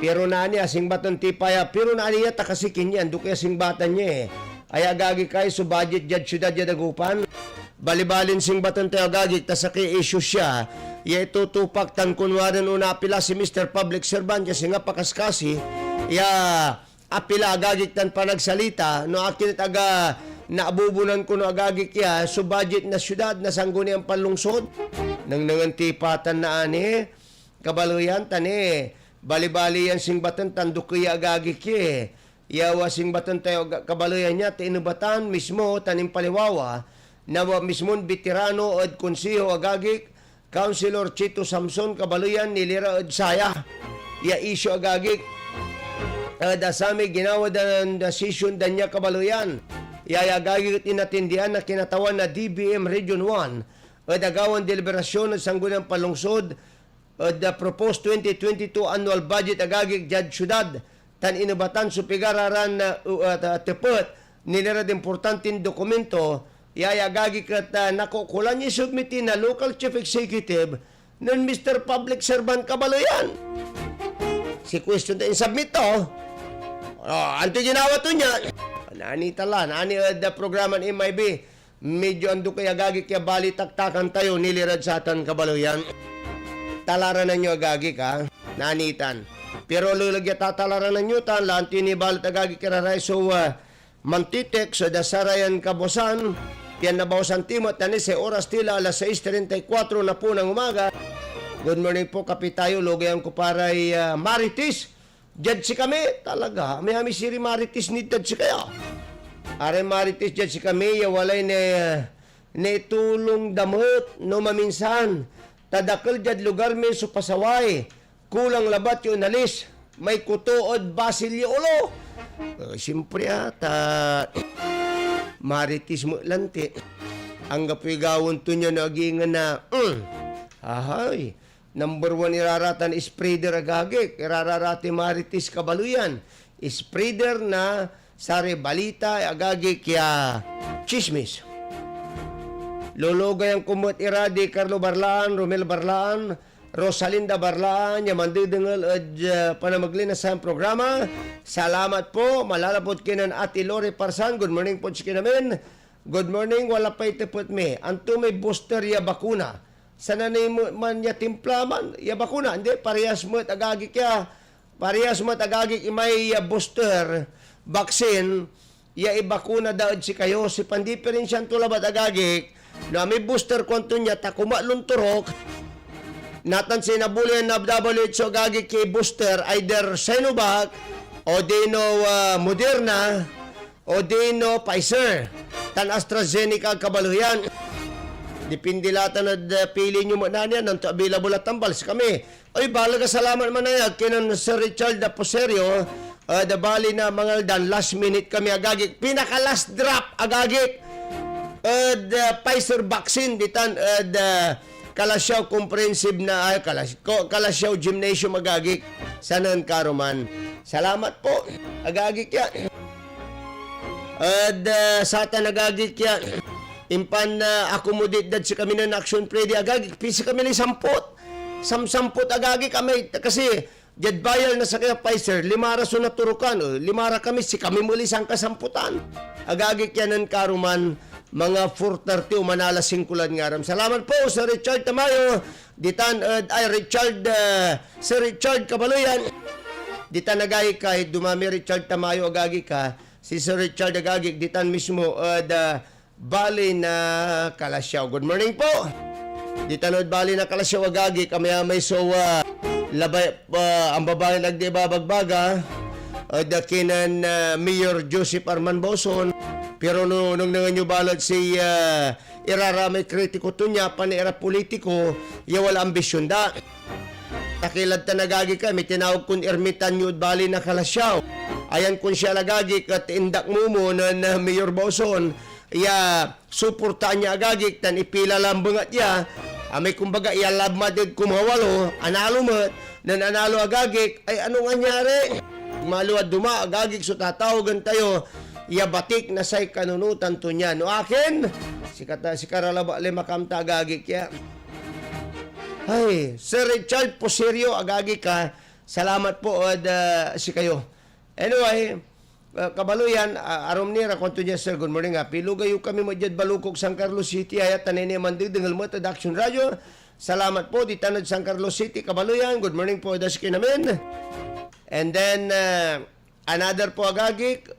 Pero nani, asing batan tipaya, pero nani yata kasikin yan, doon kaya asing batan niya Ay agagik kayo, so budget jad syudad jad agupan. Balibalin sing batan tayo agagik, tasaki issue siya, ya itutupak tan kunwaran una apila si Mr. Public Servant, kasi nga pakaskasi, ya apila agagik tan panagsalita, no akin taga naabubunan ko no agagi kya so budget na syudad na sangguni ang panlungsod nang nangantipatan na ani kabaluyan tani bali-bali yan singbatan tanduk kaya agagi kya yawa singbatan tayo kabaluyan niya tinubatan mismo tanim paliwawa na mismo veterano od konseho agagik Councilor Chito Samson kabaluyan nilira od saya ya isyo agagik dasami ginawa dan decision dan niya kabaluyan yayagagit inatindihan na kinatawan na DBM Region 1 o dagawan deliberasyon ng sanggunang palungsod o the proposed 2022 annual budget agagig jad syudad tan inubatan supigararan na tepet nilera importanteng dokumento yayagagig at nakukulan niya submitin na local chief executive ng Mr. Public Servant Kabaloyan. Si question tayo submit to. Anto ginawa to niya. Nani tala, nani the program an MIB. Medyo ando kaya agagi kaya bali taktakan tayo nilirad sa atan Kabaloyan. Talaran na nyo agagi ka, nanitan. Pero lulagya tatalaran na nyo tan, lanti ni balit agagi kiraray so mantitek so dasarayan kabosan. Yan nabawasan timot, tani sa oras tila alas 6:34 na po ng umaga. Good morning po kapitayo, logayan ko paray Marites. Jad si kami, talaga. May siri Marites ni Jad si kaya. Are Marites Jad si kami, walay na tulong damot no maminsan. Tadakal Jad lugar min so pasaway. Kulang labat yung nalis. May kutuod basilyo ulo. Siyempre Marites mo lanti. Ang gapigawon to niya nagingan na ahay. Number 1 iraratan spreader agagik. Irararati Marites Kabaluyan. Spreader na sari balita agagik kaya chismis. Lologay ang kumot iradi Carlo Barlaan, Romel Barlaan, Rosalinda Barlaan, yamandidengal at panamaglin na sa programa. Salamat po. Malalapot kinan Ate Lori Parsan. Good morning po si kinamin. Good morning. Wala pa itipot me. Anto may booster ya bakuna. Sana na man ya timplaman, ya bakuna. Hindi, parehas mo at agagik ya. Parehas mo at agagik may booster vaccine. Ya ibakuna daod si kayo. Si pandipirin siyang tulabat agagik. Na may booster kwanto niya, takuma lunturok. Natan sinabulian na WHO agagik kay booster, either Sinovac, o dino Moderna, o dino Pfizer. Tan AstraZeneca kabaluyan. Dipindi latan at pili nyo man niya nang available at tambal sa kami. Ay, balaga salamat man na yan. Kinan Sir Richard Poserio, the bali na mga dan last minute kami agagik. Pinaka last drop agagik. The Pfizer vaccine ditan the Kalasyaw Comprehensive na Kalasyaw Gymnasium agagik. Sanan karuman. Salamat po. Agagik yan. Satan agagik yan. Impan na accommodate dad si kami na action ready agagi pisi kami ni sampot sampot agagi kami kasi jad bayal na sa kaya Pfizer limara so naturukan limara kami si kami muli sang kasamputan agagi kyanan karuman mga 4:30 manala singkulan ngaram. Salamat po Sir Richard Tamayo ditan Sir Richard Kabaluyan ditan agagi kahit dumami Richard Tamayo agagi ka si Sir Richard agagi ditan mismo Bali na Kalasyaw. Good morning po. Di tanod bali na Kalasyaw agagi kami may sowa labay ang babae nagdi babagbaga dakinan Mayor Joseph Arman Boson pero nung nanganyo balod si iraramay kritiko to niya panira politiko ya wala ambisyon da. Takilad ta nagagi ka may tinawag kun ermitan nyo bali na Kalasyaw. Ayan kun siya nagagi kat indak mo na Mayor Boson ya suportaan niya agagik tan ipila lang bangat ya may kumbaga ialab madid kumawalo analo mo nan analo agagik ay anong anyari maluad duma agagik so tatawagan tayo ya batik na say kanunutan to niya no akin si karalaba lima kamta agagik ya ay Sir Richard Poserio agagik ka salamat po si kayo anyway Kabaluyan, arom nira konto niya sir, good morning ha. Pilugayo kami mo dyan balukog San Carlos City, ayat tanini mandig dengal mo at Action Radio. Salamat po, di tanod San Carlos City, Kabaluyan. Good morning po, daskin namin. And then, another po agagik,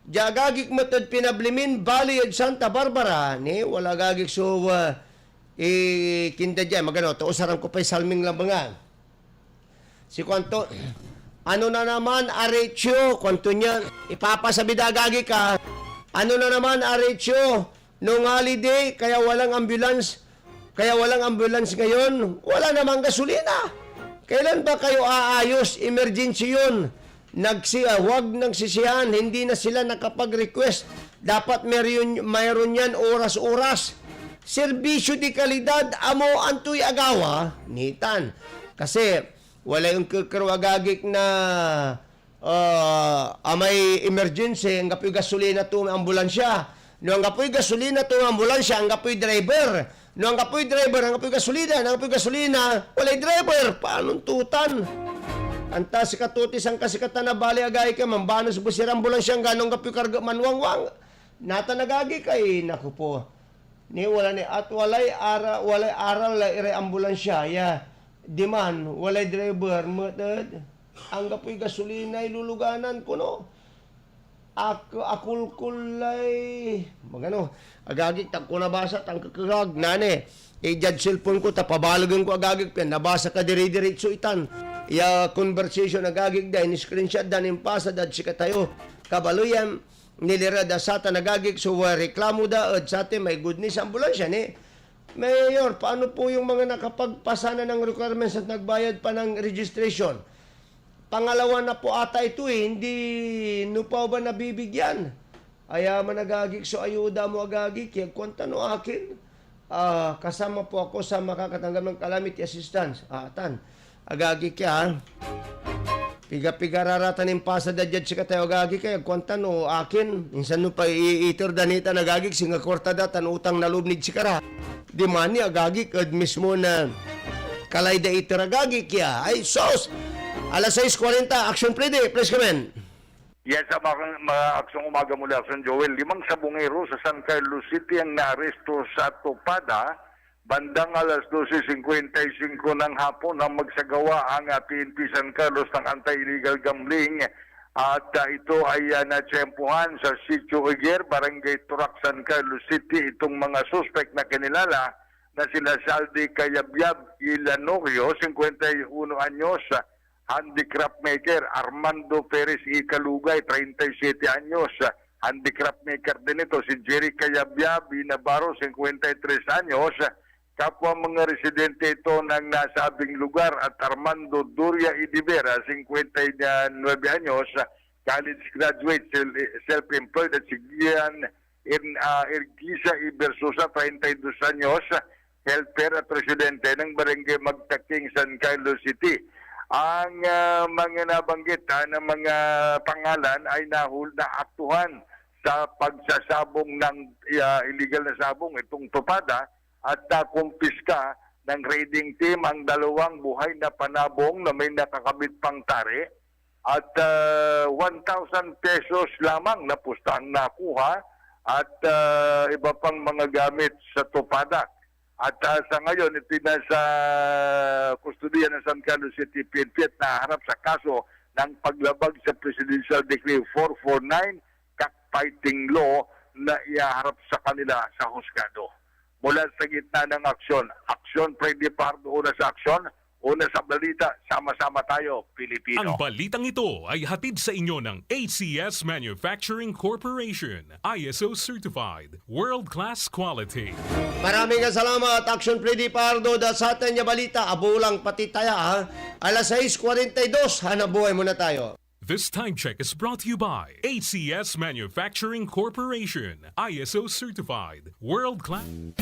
Jagagik matod pinablimin Bali at Santa Barbara ni wala gagik so kinda dyan magano to usaran ko pa salming lambangan. Si kwanto ano na naman Arecho kwanto niya ipapasabi dagagi ka. Ano na naman Arecho nung holiday kaya walang ambulance ngayon wala namang gasolina. Kailan ba kayo aayos? Emergency yun. Wag nang sisihan, hindi na sila nakapag-request. Dapat mayroon yan oras-oras. Serbisyo di kalidad, amo antoy agawa, nitan. Kasi wala yung kakarwagagik na may emergency, ang kapoy gasolina to ambulansya. No, ang kapoy gasolina to ambulansya, ang kapoy driver. No, ang kapoy driver, ang kapoy gasolina, walay driver. Paanong tutan? Anta si katutis ang kasikatan na bali agay ka mambanos busir ambulansya ganong kapoy karga manwangwang. Nata nagagi kay naku po. Ni wala ni at walay aral la ire ambulansya ya. Di man walay driver matad. Ang kapoy gasolina iluluganan ko no. Akulkulay magano agagik tak ko nabasa tang kakagag nane judge cellphone ko tapabalagan ko agagik pen nabasa ka diri-diretso itan ya conversation agagik da ni screenshot da ning pasa da sika tayo kabaluyan nilira da sata nagagik so reklamo da at sate may goodness ambulansya ni Mayor paano po yung mga nakapagpasa na ng requirements at nagbayad pa ng registration. Pangalawa na po ata ito hindi pa ba nabibigyan? Aya managagik so ayuda mo agagik, kaya kwanta no akin. Kasama po ako sa makakatanggap ng calamity assistance. Tan, agagik ya. Piga-piga raratan yung pasa da dyan si katayo agagik, kaya kwanta no akin. Minsan no pa iiter danita nagagik, singa kwarta datan utang na loob ni Chikara. Di mani agagik, mismo na kalay da iter agagik ya. Ay sos! Alas 6:40, action pwede. Please come in. Yes, sa mga aksyong umaga mula San Joel, 5 sabungero sa San Carlos City ang naaresto sa Topada bandang alas 12:55 ng hapon nang magsagawa ang PNP San Carlos ng anti-illegal gambling at ito ay natsyempohan sa Sitio Uguer, Barangay Turak, San Carlos City itong mga suspect na kinilala na sila Saldi Cayabyab Ilanorio, 51 anyos, handicraft maker Armando Perez Icalugay, 37 anyos. Handicraft maker din ito si Jerry Cayabyab Navarro, 53 anyos. Kapwa mga residente ito ng nasabing lugar at Armando Duria Idivera, 59 anyos. College graduate, self-employed at si Gian Ergisa Ibersosa, 32 anyos. Helper at residente ng Barangay Magtaking, San Carlos City. Ang mga nabanggit na mga pangalan ay naaktuhan sa pagsasabong ng illegal na sabong itong Topada at kumpiska ng raiding team ang 2 buhay na panabong na may nakakabit pang tari at 1,000 pesos lamang na pustang nakuha at iba pang mga gamit sa Topada. At sa ngayon, ito na sa kustudiya ng San Carlos City PNP at naharap sa kaso ng paglabag sa Presidential Decree 449, cockfighting law na iaharap sa kanila sa husgado. Mula sa gitna ng aksyon, Freddy Pardo, una sa aksyon, una sa balita, sama-sama tayo, Pilipino. Ang balitang ito ay hatid sa inyo ng ACS Manufacturing Corporation, ISO Certified, World-Class Quality. Maraming salamat, Action Freddy Pardo, da sa atin niya balita, abulang pati taya, alas 6:42, hanabuhay muna tayo. This time check is brought to you by ACS Manufacturing Corporation, ISO Certified, World-Class.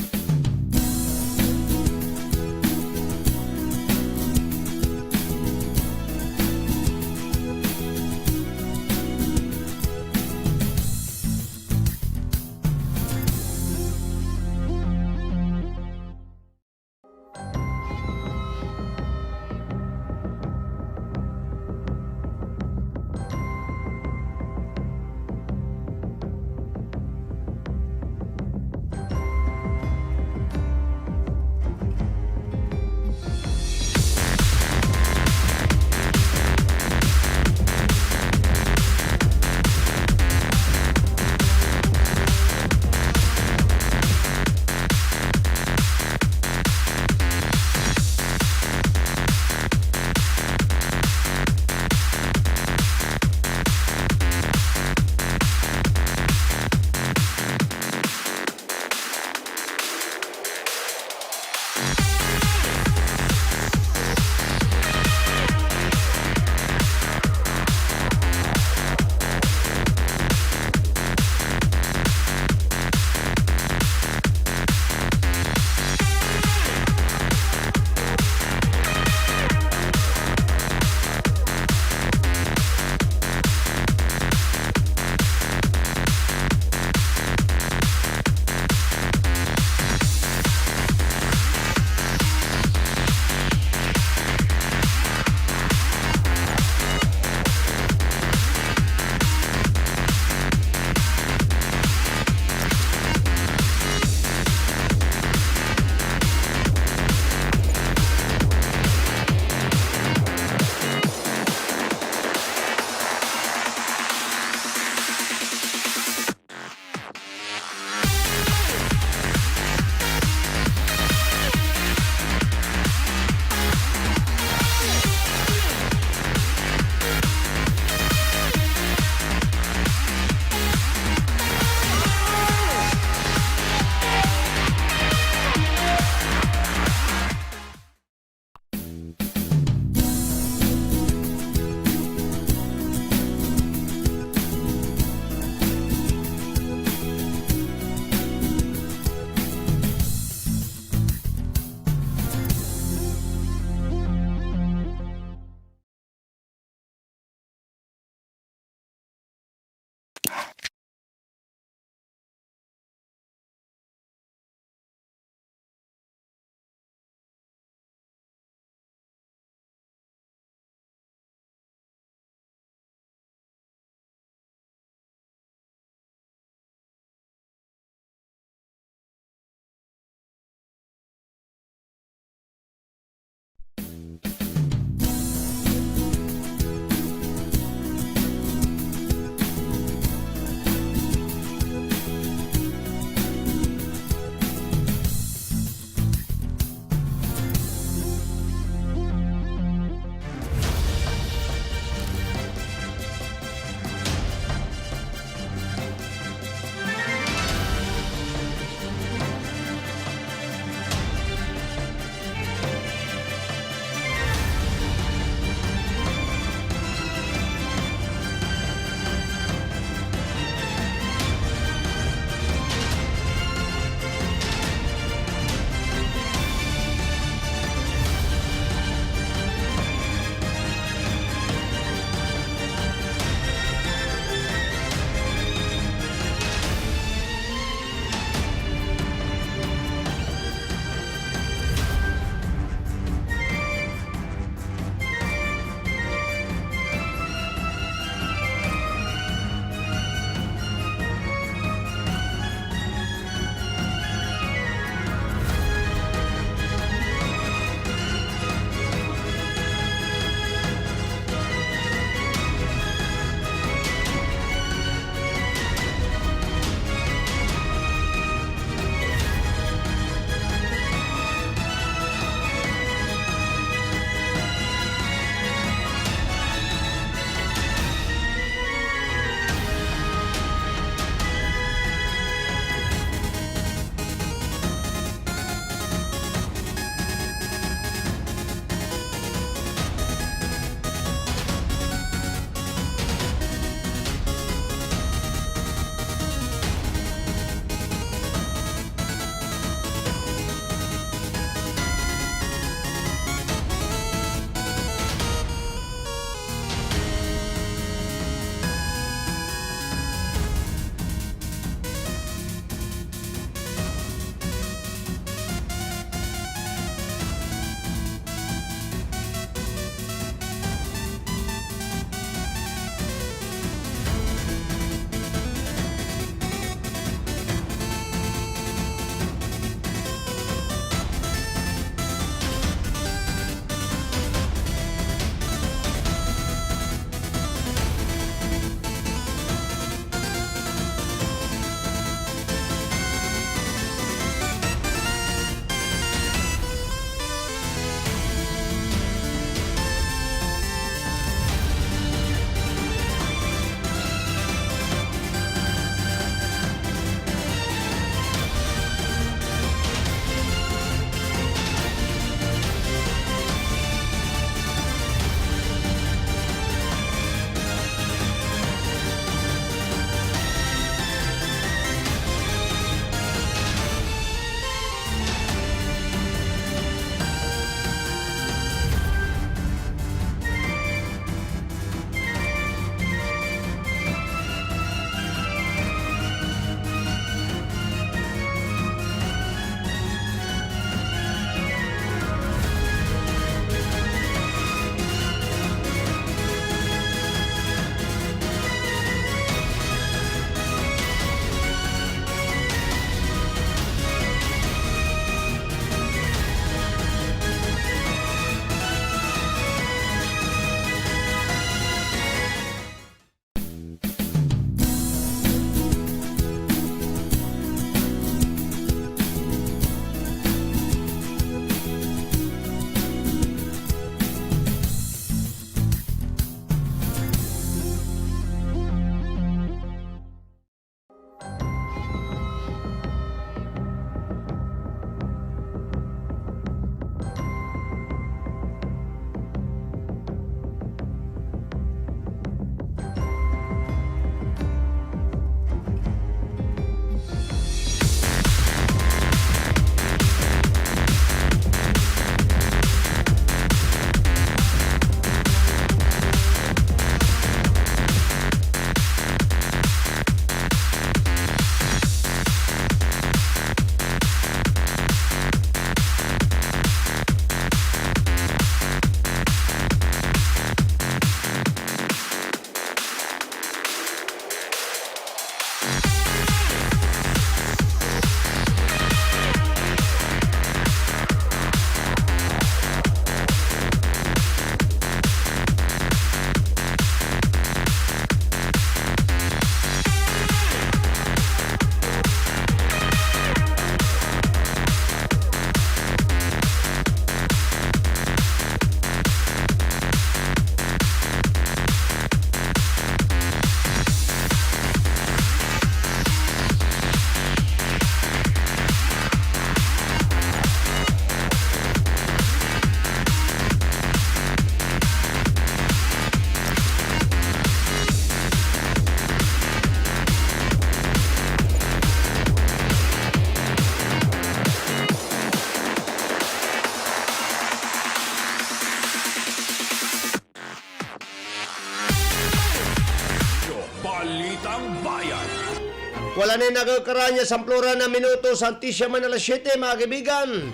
Sanay nagkakaranya sa plura na minuto sa Antisya man alas 7, mga kaibigan.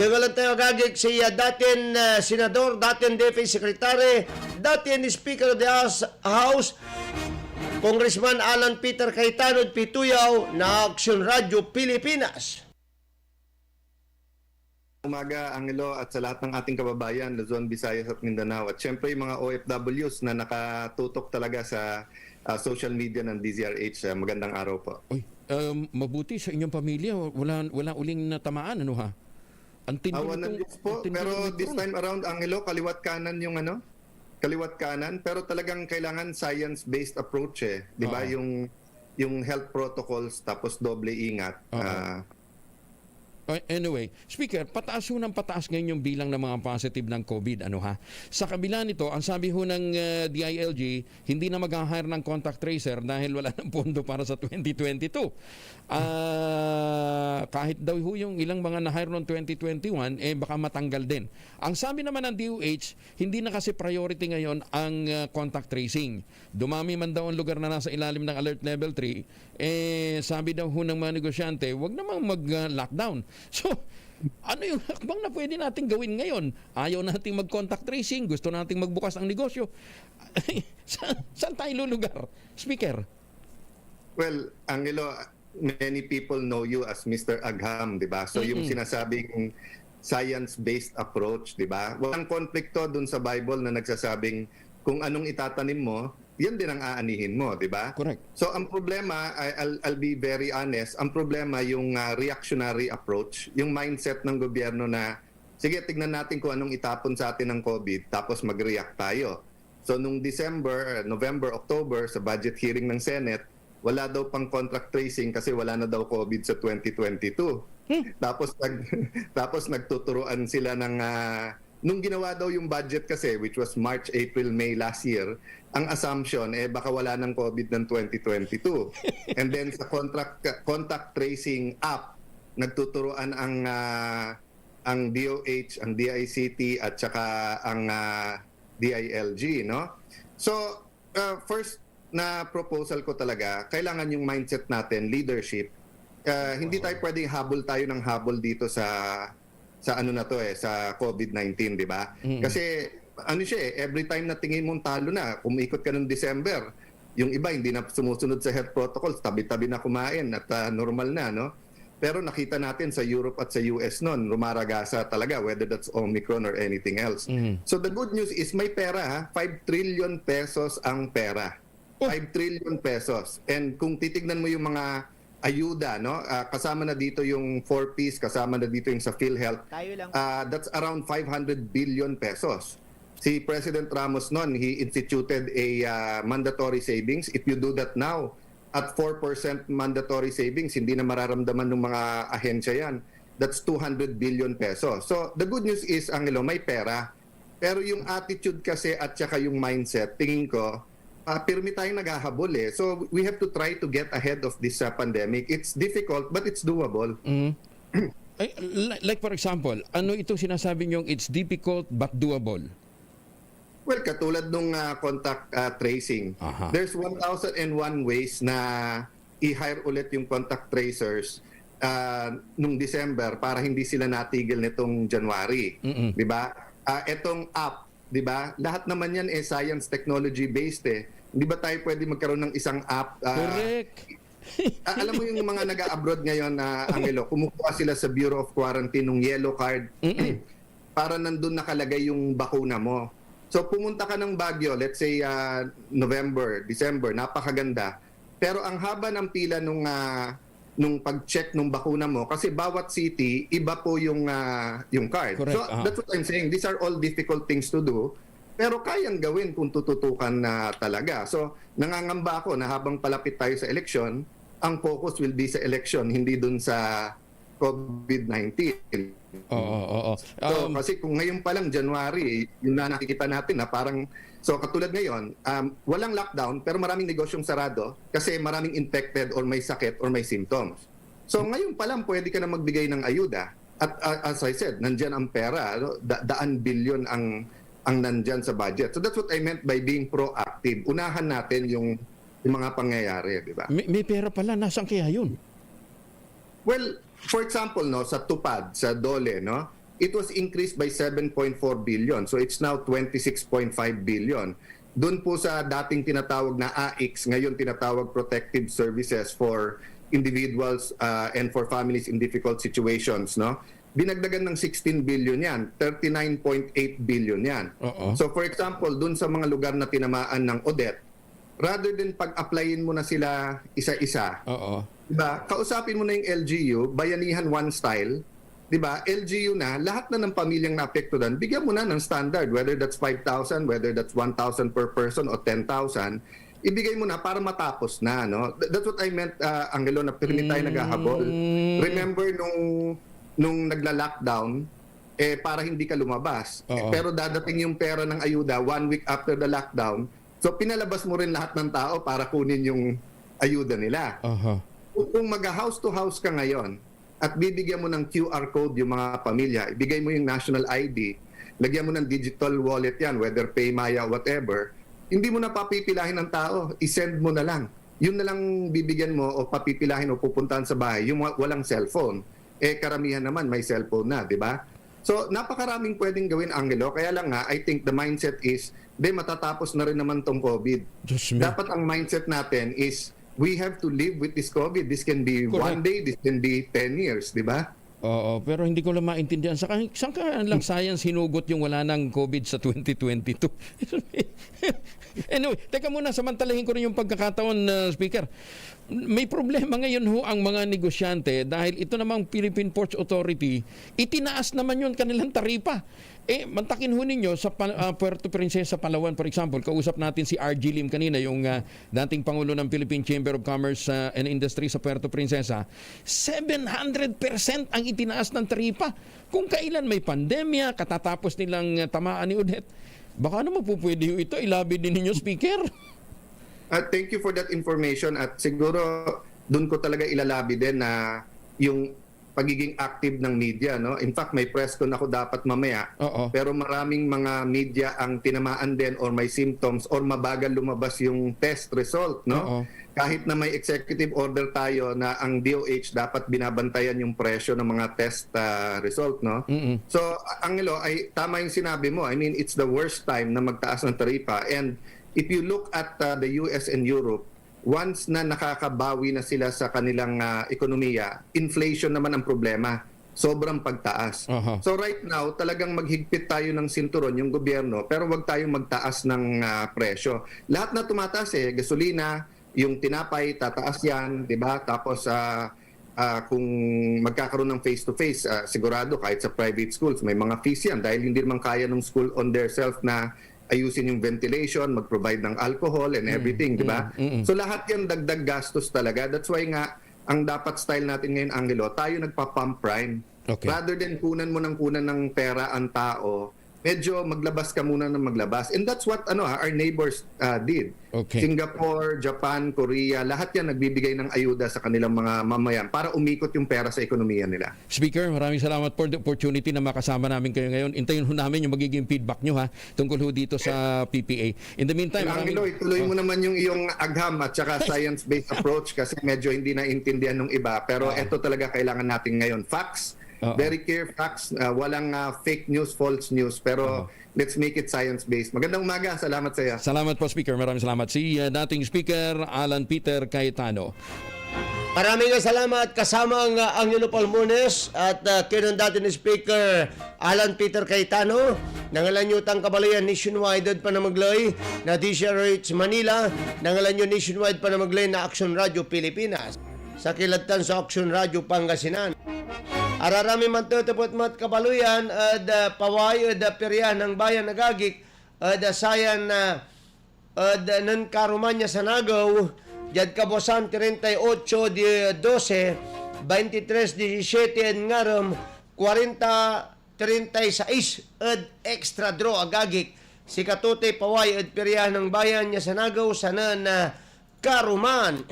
Dangalan tayo agagik si dating senador, dating DFA Secretary, dating Speaker of the House, Congressman Alan Peter Cayetano Pituyaw na Action Radio Pilipinas. Umaga, Angelo, at sa lahat ng ating kababayan, Luzon, Visayas at Mindanao. At syempre yung mga OFWs na nakatutok talaga sa social media ng DZRH. Magandang araw po. Uy, mabuti sa inyong pamilya. Wala uling natamaan, ano ha? Ang tindi Awan ng Diyos po. Pero this time around, Angelo, kaliwat kanan yung ano? Kaliwat kanan. Pero talagang kailangan science-based approach eh. Di ba? Yung health protocols tapos doble ingat. Anyway, Speaker, pataas ngayon yung bilang ng mga positive ng COVID. Ano ha? Sa kabila nito, ang sabi ho ng DILG, hindi na mag-hire ng contact tracer dahil wala ng pondo para sa 2022. Kahit daw ho yung ilang mga na-hire noong 2021, baka matanggal din. Ang sabi naman ng DOH, hindi na kasi priority ngayon ang contact tracing. Dumami man daw ang lugar na nasa ilalim ng Alert Level 3, sabi daw ho ng mga negosyante, wag namang mag-lockdown. So, ano yung hakbang na pwede natin gawin ngayon? Ayaw nating mag-contact tracing, gusto nating magbukas ang negosyo. Saan tayo lulugar? Speaker. Well, Angelo, many people know you as Mr. Agham, di ba? So yung sinasabing science-based approach, di ba? Walang konflikto dun sa Bible na nagsasabing kung anong itatanim mo, yan din ang aanihin mo, di ba? Correct. So ang problema, I'll be very honest, ang problema yung reactionary approach, yung mindset ng gobyerno na, sige, tignan natin kung anong itapon sa atin ng COVID, tapos mag-react tayo. So nung December, November, October, sa budget hearing ng Senate, wala daw pang contract tracing kasi wala na daw COVID sa 2022. Tapos nagtuturuan sila ng nung ginawa daw yung budget kasi, which was March, April, May last year, ang assumption baka wala ng COVID ng 2022. And then sa contact tracing app, nagtuturuan ang DOH, ang DICT at saka ang DILG, no? So, first na proposal ko talaga, kailangan yung mindset natin, leadership. Hindi tayo pwedeng habol tayo ng habol dito sa ano na to sa COVID-19, di ba? Kasi ano siya every time na tingin mong talo na, umikot ka noong December, yung iba hindi na sumusunod sa health protocols, tabi-tabi na kumain at normal na, no? Pero nakita natin sa Europe at sa US noon, rumaragasa talaga, whether that's Omicron or anything else. So the good news is may pera, ha? 5 trillion pesos ang pera. 5 trillion pesos. And kung titignan mo yung mga ayuda, no? Kasama na dito yung 4Ps, kasama na dito yung sa PhilHealth. That's around 500 billion pesos. Si President Ramos noon, he instituted a mandatory savings. If you do that now, at 4% mandatory savings, hindi na mararamdaman ng mga ahensya yan. That's 200 billion pesos. So, the good news is, Angelo, may pera. Pero yung attitude kasi at saka yung mindset, tingin ko, pirmi tayong naghahabol eh. So, we have to try to get ahead of this pandemic. It's difficult, but it's doable. Like for example, ano ito sinasabi niyong it's difficult but doable? Well, katulad nung contact tracing, there's 1,001 ways na i-hire ulit yung contact tracers nung December para hindi sila natigil nitong January. Di ba? Etong app, di ba? Lahat naman yan science technology based eh. Hindi ba tayo pwede magkaroon ng isang app? Correct. Alam mo yung mga nag-abroad ngayon na Angelo, kumukuha sila sa Bureau of Quarantine ng yellow card para nandun nakalagay yung bakuna mo. So pumunta ka ng Baguio, let's say November, December, napakaganda. Pero ang haba ng pila nung pag-check nung bakuna mo kasi bawat city iba po yung card. Correct. So that's what I'm saying. These are all difficult things to do. Pero kayang gawin kung tututukan na talaga. So nangangamba ako na habang palapit tayo sa election, ang focus will be sa election, hindi dun sa COVID-19. Oo. So, kasi kung ngayon pa lang, January, yun na nakikita natin na parang, so katulad ngayon, walang lockdown pero maraming negosyong sarado kasi maraming infected or may sakit or may symptoms. So ngayon pa lang pwede ka na magbigay ng ayuda. At as I said, nandyan ang pera, daan bilyon ang nandyan sa budget. So that's what I meant by being proactive. Unahan natin yung yung mga pangyayari, di ba? May pera pala, nasaan kaya yun? Well, for example, no, sa TUPAD, sa DOLE, no, it was increased by 7.4 billion. So it's now 26.5 billion. Doon po sa dating tinatawag na AIX, ngayon tinatawag Protective Services for Individuals and for Families in Difficult Situations, no? Dinagdagan ng 16 billion yan, 39.8 billion yan. Oo. So for example, doon sa mga lugar na tinamaan ng Odette, rather than pag-applyin mo na sila isa-isa, Oo. diba? Kausapin mo na yung LGU, Bayanihan One Style, diba? LGU na, lahat na ng pamilyang naapektuhan, bigyan mo na ng standard, whether that's 5,000, whether that's 1,000 per person o 10,000, ibigay mo na para matapos na, no? That's what I meant, Angelo, na pirmi tayo naghahabol. Remember nung nagla-lockdown, para hindi ka lumabas. Oo. Pero dadating yung pera ng ayuda 1 week after the lockdown, so pinalabas mo rin lahat ng tao para kunin yung ayuda nila. Aha. Kung mag-house to house ka ngayon at bibigyan mo ng QR code yung mga pamilya, ibigay mo yung national ID, lagyan mo ng digital wallet yan, whether PayMaya, whatever, hindi mo na papipilahin ng tao, isend mo na lang. Yun na lang bibigyan mo o papipilahin o pupuntahan sa bahay, yung walang cellphone. Karamihan naman may cellphone na, di ba? So, napakaraming pwedeng gawin, Angelo. Kaya lang nga, I think the mindset is, matatapos na rin naman tong COVID. Diyos me. Dapat ang mindset natin is, we have to live with this COVID. This can be Correct. 1 day, this can be 10 years, di ba? Oo, pero hindi ko lang maintindihan. Saan ka lang science hinugot yung wala ng COVID sa 2022? Anyway, teka muna, samantalahin ko rin yung pagkakataon, Speaker. May problema ngayon ho ang mga negosyante dahil ito namang Philippine Ports Authority, itinaas naman yun kanilang taripa. Mantakin ho ninyo sa Puerto Princesa, Palawan, for example, kausap natin si RG Lim kanina, yung dating Pangulo ng Philippine Chamber of Commerce and Industry sa Puerto Princesa, 700% ang itinaas ng taripa. Kung kailan may pandemya, katatapos nilang tamaan ni Odette, baka naman po pwede ito, ilabi din ninyo, Speaker. Thank you for that information at siguro doon ko talaga ilalabi din na yung pagiging active ng media, no? In fact, may press con ako dapat mamaya. Oo. Pero maraming mga media ang tinamaan din or may symptoms or mabagal lumabas yung test result, no? Oo. Kahit na may executive order tayo na ang DOH dapat binabantayan yung presyo ng mga test result, no? Mm-mm. So, Angelo, ay tama yung sinabi mo. I mean, it's the worst time na magtaas ng taripa. And if you look at the US and Europe, once na nakakabawi na sila sa kanilang ekonomiya, inflation naman ang problema. Sobrang pagtaas. Aha. So right now, talagang maghigpit tayo ng sinturon yung gobyerno, pero wag tayong magtaas ng presyo. Lahat na tumataas gasolina, yung tinapay, tataas yan, di ba? Tapos kung magkakaroon ng face-to-face, sigurado kahit sa private schools, may mga fees yan dahil hindi naman kaya ng school on their self na ayusin yung ventilation, mag-provide ng alcohol and everything, di ba? So lahat yan dagdag gastos talaga. That's why nga, ang dapat style natin ngayon, Angelo, tayo nagpa-pump prime. Okay. Rather than kunan ng pera ang tao, medyo maglabas ka muna ng maglabas. And that's what our neighbors did. Okay. Singapore, Japan, Korea, lahat yan nagbibigay ng ayuda sa kanilang mga mamayan para umikot yung pera sa ekonomiya nila. Speaker, maraming salamat for the opportunity na makasama namin kayo ngayon. Intayin ho namin yung magiging feedback nyo tungkol ho dito sa PPA. In the meantime, Angelo, ituloy mo naman yung iyong agham at saka science-based approach kasi medyo hindi naintindihan ng iba. Pero ito talaga kailangan natin ngayon. Facts, very clear facts, walang fake news, false news. Pero let's make it science-based. Magandang umaga. Salamat sa iyo. salamat po, Speaker. Maraming salamat. Si dating Speaker Alan Peter Cayetano. Maraming salamat kasama ang Yunupol Munes at kinon dati ni Speaker Alan Peter Cayetano nangalan nyo tang kabalayan nationwide pa na maglay na DCRH Manila nangalan nyo nationwide pa na maglay na Action Radio Pilipinas sa kilatan sa Action Radio Pangasinan. Ararami man tutupot mat kabaluyan at paway at peryan ng bayan nagagik at sayan na nan karumanya sa Nagaw Jad kabosan 38-12, 23-17 en ngaram 40-36 ed extra draw agagik si Katote Paway ed peryahan ng bayan niya sa Nagaw sanan na Karuman.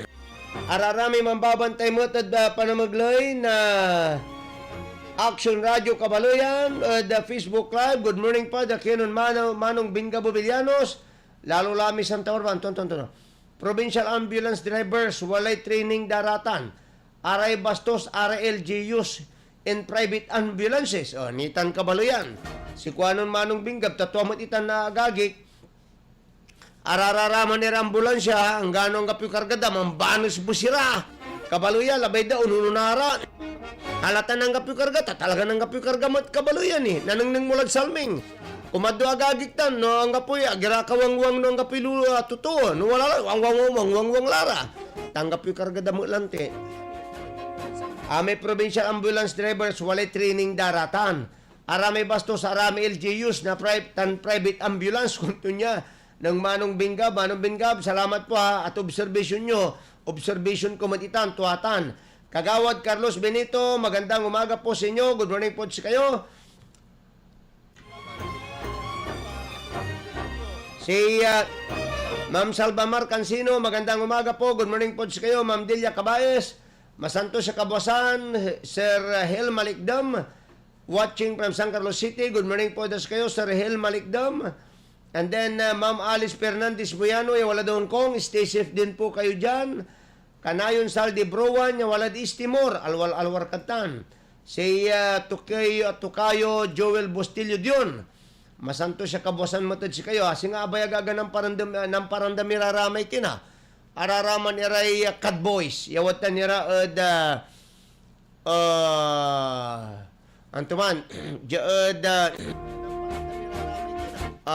Ararami mambabantay mo ed panamaglay na Action Radio Kabaluyan ed Facebook Live. Good morning pa da kinon Manong Bingabo Villanos lalo lami Santa Urban tonton. provincial ambulance drivers walay training daratan. Aray bastos, RLGUs in private ambulances. O, nitan kabalo yan. Si Kuanon Manong Binggab, tatuamot itan na agagik. Arararaman ni ambulansya, ang ganong kapi kargada, mambanos busira. Kabalo yan, labay da, unununara. Halatan ng kapi kargata, talaga ng kapi kargamat kabalo yan eh. Nanangning mulag salming. Kumado agagiktan, no, ang kapoy, agira kawangwang no, ang kapilu, totoo, no, wala lang, wangwang lara. Tanggap yung kargada mo lante. May provincial ambulance drivers, walay training daratan. Arami bastos, arami LGUs na private ambulance, kunto niya, ng Manong Binggab, salamat po ha, at observation nyo, observation komatitan, tuwatan. Kagawad Carlos Benito, magandang umaga po sa inyo, good morning po sa kayo. Si Ma'am Salvamar Cancino, magandang umaga po. Good morning po sa kayo. Ma'am Delia Cabaes, masanto sa Kabuasan. Sir Hel Malikdam, watching from San Carlos City. Good morning po sa kayo, Sir Hel Malikdam. And then, Ma'am Alice Fernandez Buyano, wala doon kong. Stay safe din po kayo dyan. Kanayon Saldi Browan, wala di Istimor. Alwar Katan. Si Tukayo Joel Bustillo Dion. Masanto siya Kabuasan matod si kayo. Asi nga abay agaga ng parandam iraramay kina. Araraman iray cut boys. Yawatan nira antuman.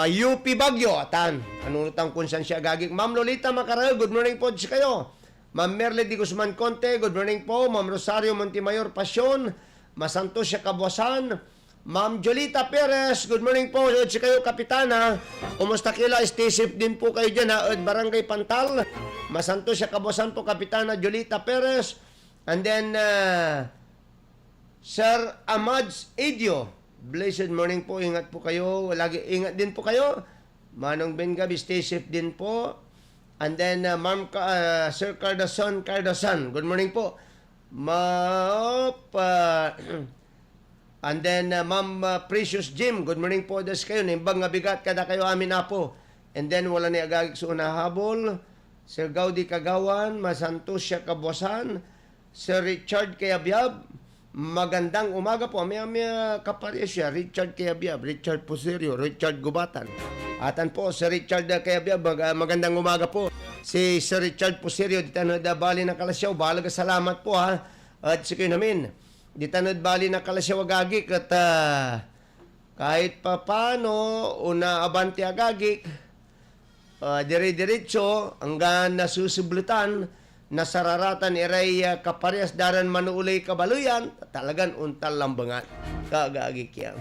UP Bagyo. Atan. Anunutang kunsan siya gagik. Ma'am Lolita Macaral, good morning po si kayo. Ma'am Merle Di Guzman Conte, good morning po. Ma'am Rosario Montemayor Pasyon. Masanto siya Kabuasan. Ma'am Jolita Perez, good morning po sa kayo, Kapitana. Kumusta kila? Stay safe din po kayo dyan ha. Barangay Pantal. Masanto siya Kabuasan po, Kapitana Jolita Perez. And then, Sir Amads Edio. Blessed morning po. Ingat po kayo. Lagi ingat din po kayo. Manong Binggab, stay safe din po. And then, Sir Cardason. Good morning po. And then, Ma'am Precious Jim, good morning po das kayo. Nimbang nga bigat kada kayo amin na po. And then, wala ni agagik sa unahabol. Sir Gaudi Kagawan, masanto siya Kabuasan. Sir Richard Kayabyab, magandang umaga po. May kaparya siya, Richard Kayabyab, Richard Puserio, Richard Gubatan. Atan po, Sir Richard Kayabyab, magandang umaga po. Si Sir Richard Puserio, dito na bali ng Kalasyaw, balaga salamat po ha. At si kayo namin. Di tanod bali na kalasyaw agagik at kahit pa paano una abanti agagik dire-diretso hanggang nasusublutan nasararatan iray kaparyas daran manuulay kabaluyan talagan untal lambangat kaagagik yan.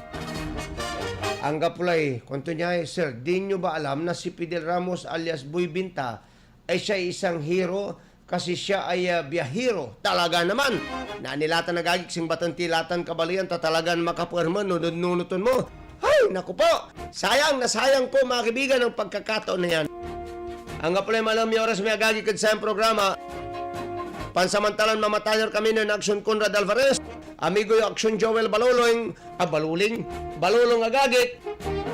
Ang kapulay, kunto niya, sir, di nyo ba alam na si Fidel Ramos alias Boy Binta ay siya isang hero kasi siya ay biyahero. Talaga naman. Nanilatan nagagik sing batang tilatan kabalian tatalagan makapuerman nunuton mo. Ay, naku po. Sayang na sayang po mga kaibigan ang pagkakataon na yan. Ang kapulay malam yung oras may agagik at sa programa. Pansamantalan mamatayor kami ng Action Conrad Alvarez. Amigo yung Action Joel Balulong. Balulong agagik.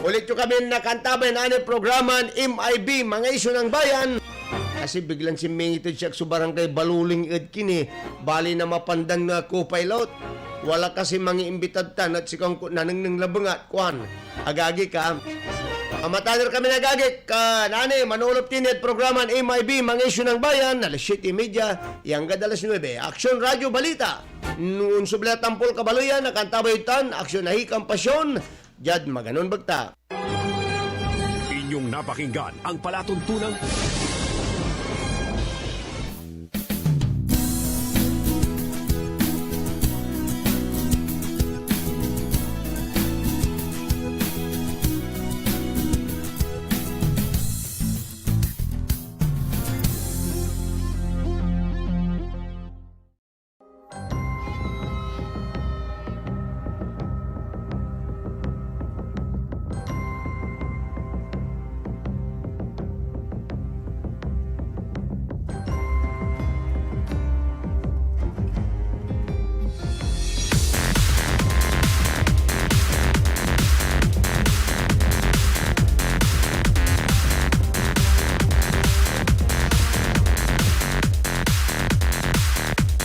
Ulit yung kami nakantabay na programa MIB, mga isyo ng bayan. Kasi biglang si Mingitod siya sa barangay Baluling Edkini. Bali na mapandan nga co-pilot. Wala kasi mga imbitad tan at sikang nanang labangat. Kuan, agagi ka. Amataner kami nagagik. Nani, manulop tinit programan MIB, mga isyo ng bayan. Alas 7:30, yang gadalas 9. Aksyon Radio Balita. Noon subla tampol kabaluyan, nakantabayutan. Aksyon nahikang pasyon. Jad maganon bagta. Inyong napakinggan ang palatuntunang